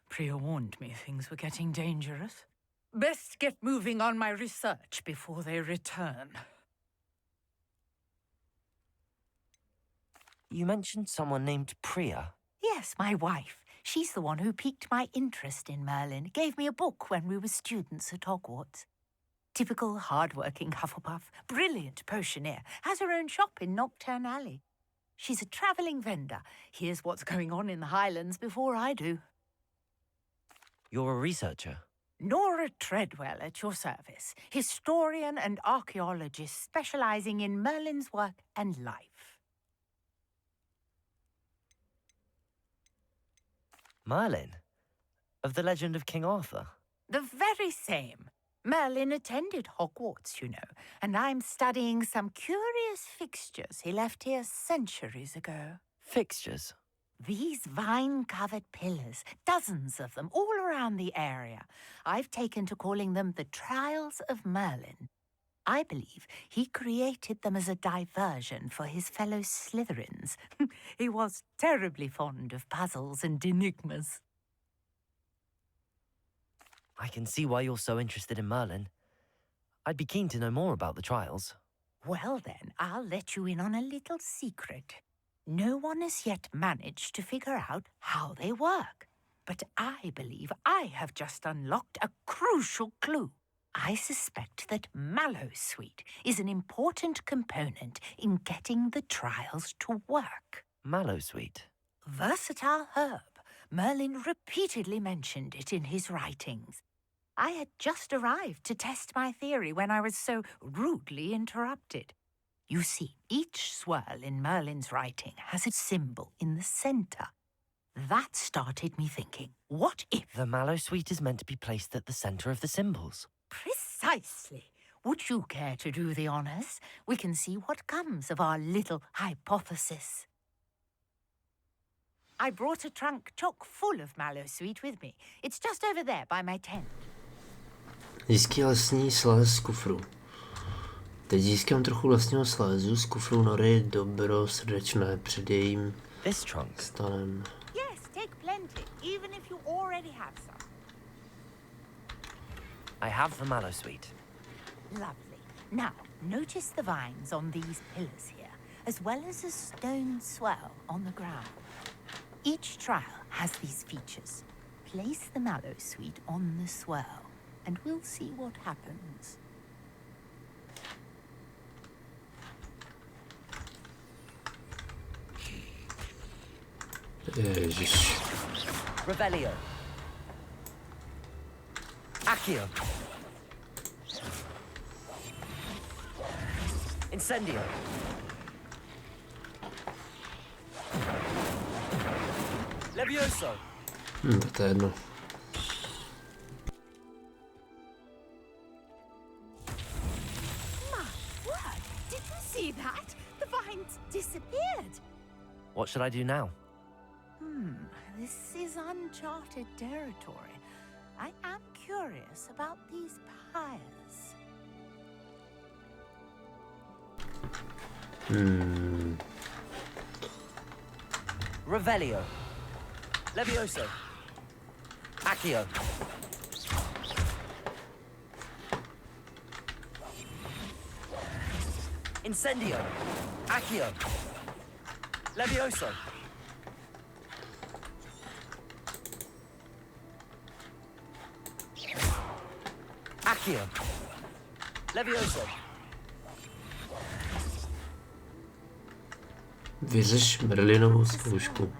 Priya warned me things were getting dangerous. Best get moving on my research before they return. You mentioned someone named Priya. Yes, my wife. She's the one who piqued my interest in Merlin. Gave me a book when we were students at Hogwarts. Typical hard-working Hufflepuff, brilliant potioneer, has her own shop in Nocturne Alley. She's a travelling vendor. Hears what's going on in the Highlands before I do. You're a researcher? Nora Treadwell at your service, historian and archaeologist specialising in Merlin's work and life. Merlin? Of the legend of King Arthur? The very same. Merlin attended Hogwarts, you know, and I'm studying some curious fixtures he left here centuries ago. Fixtures? These vine-covered pillars, dozens of them, all around the area. I've taken to calling them the Trials of Merlin. I believe he created them as a diversion for his fellow Slytherins. He was terribly fond of puzzles and enigmas. I can see why you're so interested in Merlin. I'd be keen to know more about the trials. Well then, I'll let you in on a little secret. No one has yet managed to figure out how they work. But I believe I have just unlocked a crucial clue. I suspect that Mallowsweet is an important component in getting the trials to work. Mallowsweet? Versatile herb. Merlin repeatedly mentioned it in his writings. I had just arrived to test my theory when I was so rudely interrupted. You see, each swirl in Merlin's writing has a symbol in the centre. That started me thinking, what if... The Mallowsweet is meant to be placed at the centre of the symbols. Precisely. Would you care to do the honours? We can see what comes of our little hypothesis. I brought a trunk chock full of mallow sweet with me. It's just over there by my tent. Získý lesní sléz z kufru. Teď získám trochu lesního slézu z kufru Nory, dobro srdečné před jejím stanem. Yes, take plenty, even if you already have some. I have the mallow sweet. Lovely. Now, notice the vines on these pillars here, as well as a stone swell on the ground. Each trial has these features. Place the mallow sweet on the swell, and we'll see what happens. Ježiš. Revelio. Accio. Incendio. Levioso. Tak to je jedno. My word! Did you see that? The vines disappeared. What should I do now? This is uncharted territory. I am curious about these pyres. Revelio. Levioso. Accio. Incendio. Accio. Levioso. Accio. Levioso. Vyřeš Merlinovou zkoušku.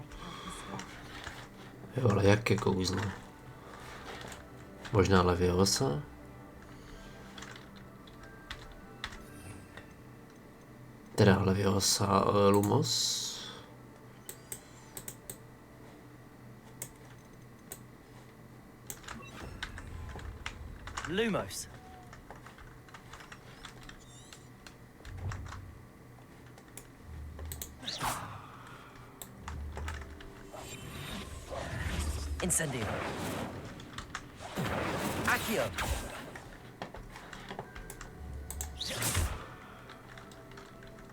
Jo, ale jaké kouzlo? Možná Leviosa? Teda Leviosa Lumos? Lumos. Incendio. Accio.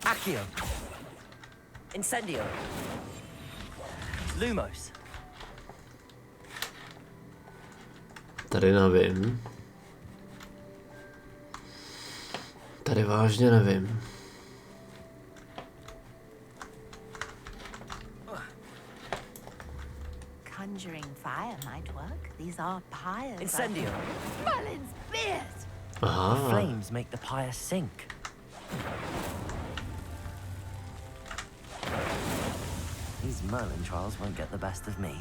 Accio. Incendio. Lumos. Tady nevím. Tady vážně nevím. Conjuring fire might work. These are pyres. Incendio. Merlin's beard! Aha. The flames make the pyre sink. These Merlin trials won't get the best of me.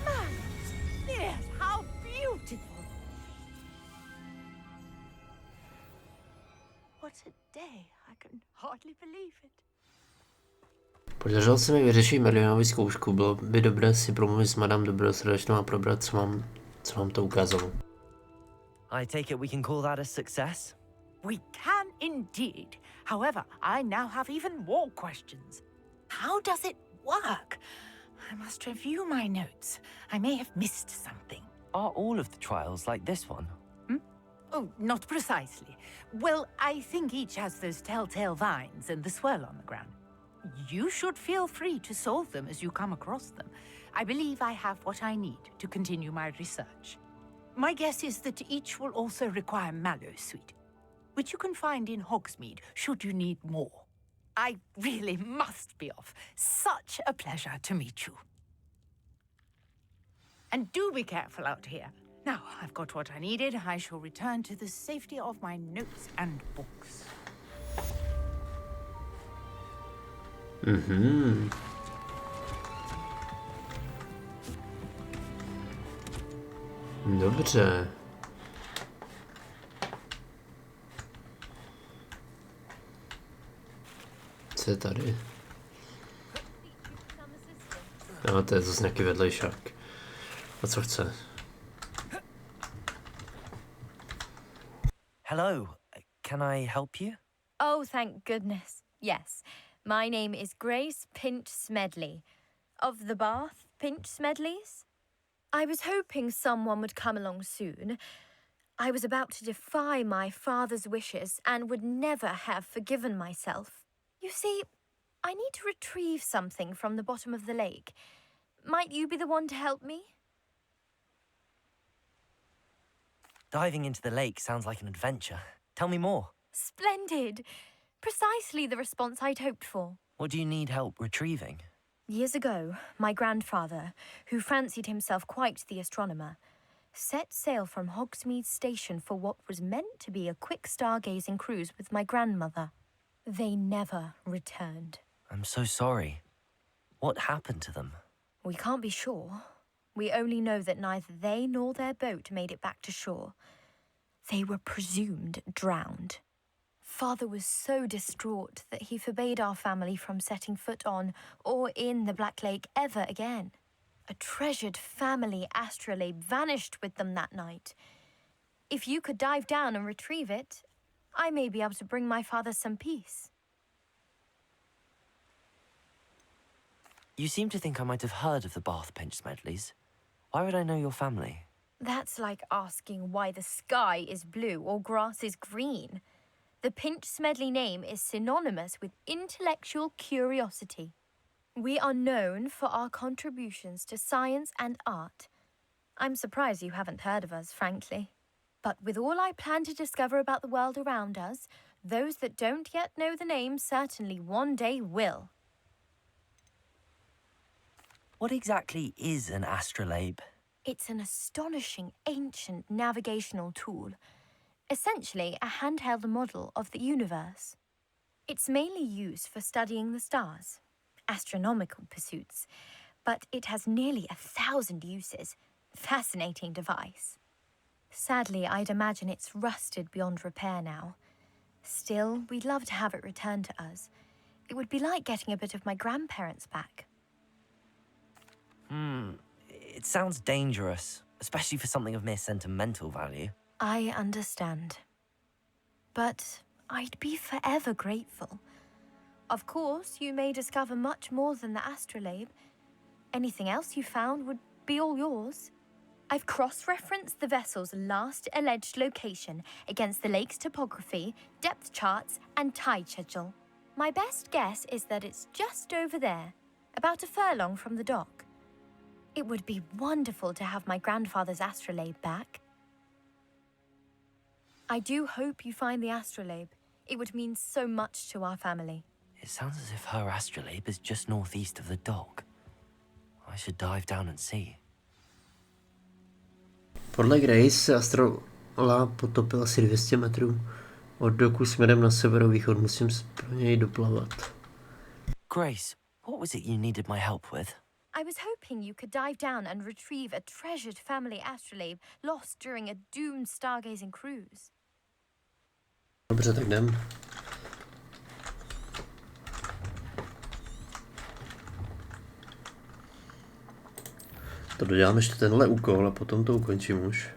Merlin's beard! How beautiful! What a day. I can hardly believe it. Podařilo se mi vyřešit Merlinovi zkoušku. Bylo by dobré si promluvit s madam dobrosrdečnou a probrat, co vám to ukázalo. I take it we can call that a success? We can indeed. However, I now have even more questions. How does it work? I must review my notes. I may have missed something. Are all of the trials like this one? Oh, not precisely. Well, I think each has those telltale vines and the swirl on the ground. You should feel free to solve them as you come across them. I believe I have what I need to continue my research. My guess is that each will also require mallow sweet, which you can find in Hogsmeade should you need more. I really must be off. Such a pleasure to meet you. And do be careful out here. Now I've got what I needed. I shall return to the safety of my notes and books. Dobře. Co je tady? No, to je zase nějaký vedlejšák. A co chce? Hello, can I help you? Oh, thank goodness. Yes, my name is Grace Pinch Smedley, of the Bath Pinch Smedleys. I was hoping someone would come along soon. I was about to defy my father's wishes and would never have forgiven myself. You see, I need to retrieve something from the bottom of the lake. Might you be the one to help me? Diving into the lake sounds like an adventure. Tell me more. Splendid. Precisely the response I'd hoped for. What do you need help retrieving? Years ago, my grandfather, who fancied himself quite the astronomer, set sail from Hogsmeade Station for what was meant to be a quick stargazing cruise with my grandmother. They never returned. I'm so sorry. What happened to them? We can't be sure. We only know that neither they nor their boat made it back to shore. They were presumed drowned. Father was so distraught that he forbade our family from setting foot on or in the Black Lake ever again. A treasured family astrolabe vanished with them that night. If you could dive down and retrieve it, I may be able to bring my father some peace. You seem to think I might have heard of the Bath Pinch Smedleys. Why would I know your family? That's like asking why the sky is blue or grass is green. The Pinch Smedley name is synonymous with intellectual curiosity. We are known for our contributions to science and art. I'm surprised you haven't heard of us, frankly. But with all I plan to discover about the world around us, those that don't yet know the name certainly one day will. What exactly is an astrolabe? It's an astonishing ancient navigational tool. Essentially a handheld model of the universe. It's mainly used for studying the stars, astronomical pursuits, but it has nearly 1,000 uses. Fascinating device. Sadly, I'd imagine it's rusted beyond repair now. Still, we'd love to have it returned to us. It would be like getting a bit of my grandparents back. It sounds dangerous, especially for something of mere sentimental value. I understand. But I'd be forever grateful. Of course, you may discover much more than the astrolabe. Anything else you found would be all yours. I've cross-referenced the vessel's last alleged location against the lake's topography, depth charts, and tide schedule. My best guess is that it's just over there, about a furlong from the dock. It would be wonderful to have my grandfather's astrolabe back. I do hope you find the astrolabe. It would mean so much to our family. It sounds as if her astrolabe is just northeast of the dock. I should dive down and see. Podle Grace se astrolabe potopil asi 200 metrů. Od doku směrem na severovýchod musím pro něj doplavat. Grace, what was it you needed my help with? I was hoping you could dive down and retrieve a treasured family astrolabe lost during a doomed stargazing cruise. Dobře, tak jdem. To dodělám ještě tenhle úkol a potom to ukončím už.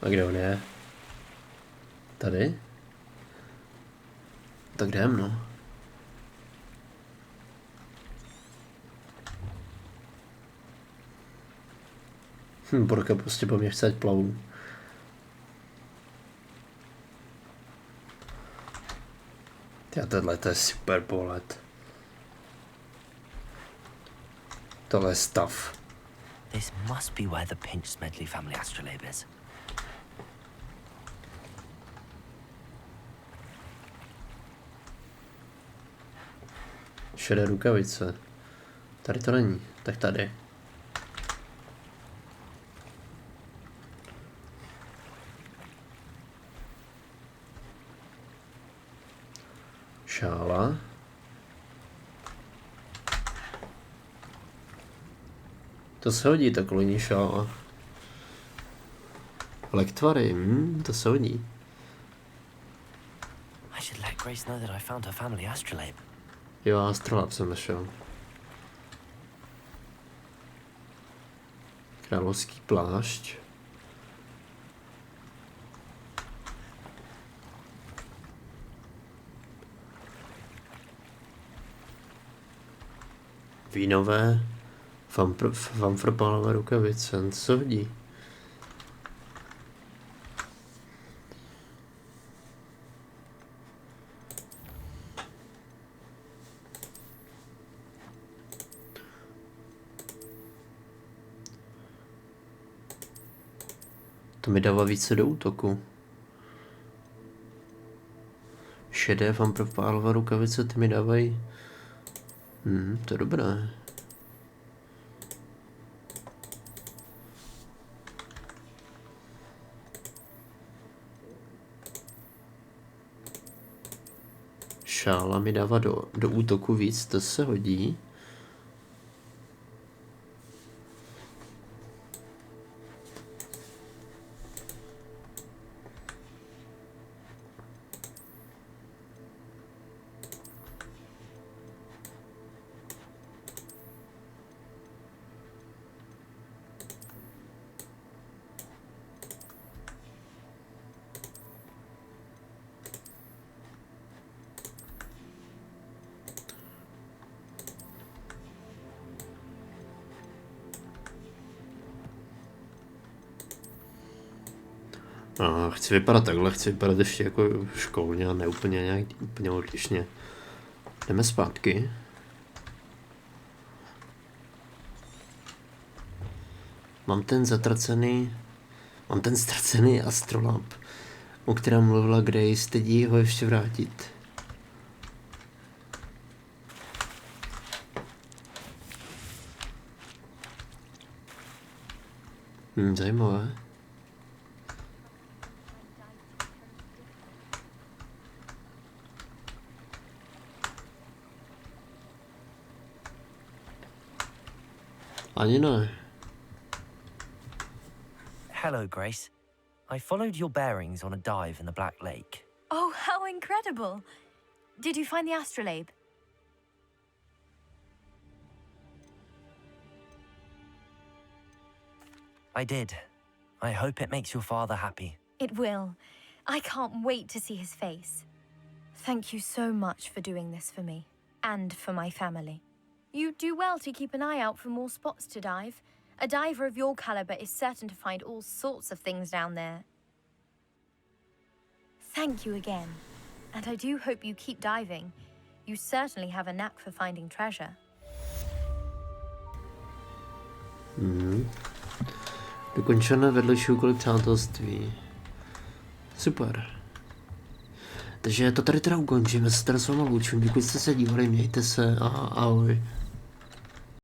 A kde on je? Tady? Tak jdem, no. Borka prostě po mě chce, ať plavu. Tohle to je super pohled. Tohle je stav. This must be where the Pinch Smedley family astrolabe is. Šedé rukavice. Tady to není, tak tady. Šála. To se hodí, ta kolení šála. Lektvary, to se hodí. Grace know that I found her family astrolabe? Jo, astrolabe jsem našel. Královský plášť. Vínové vamfropálové rukavice, co hodí? To mi dává více do útoku. Šedé vamfropálové rukavice, ty mi dávají... to je dobré. Šála mi dává do útoku víc, to se hodí. Chci vypadat takhle, chci vypadat ještě jako školně a ne úplně nějak úplně odlišně. Jdeme zpátky. Mám ten ztracený astrolab, o kterém mluvila Grace, teď jí ho ještě vrátit. Zajímavé. Ani ne. Hello, Grace. I followed your bearings on a dive in the Black Lake. Oh, how incredible! Did you find the astrolabe? I did. I hope it makes your father happy. It will. I can't wait to see his face. Thank you so much for doing this for me, and for my family. You do well to keep an eye out for more spots to dive. A diver of your caliber is certain to find all sorts of things down there. Thank you again. And I do hope you keep diving. You certainly have a knack for finding treasure. Dokončené vedlejší úkoly přátelství. Super. Takže to tady teda ukončíme, se teda s váma loučím. Děkuji, že jste se dívali, mějte se a ahoj.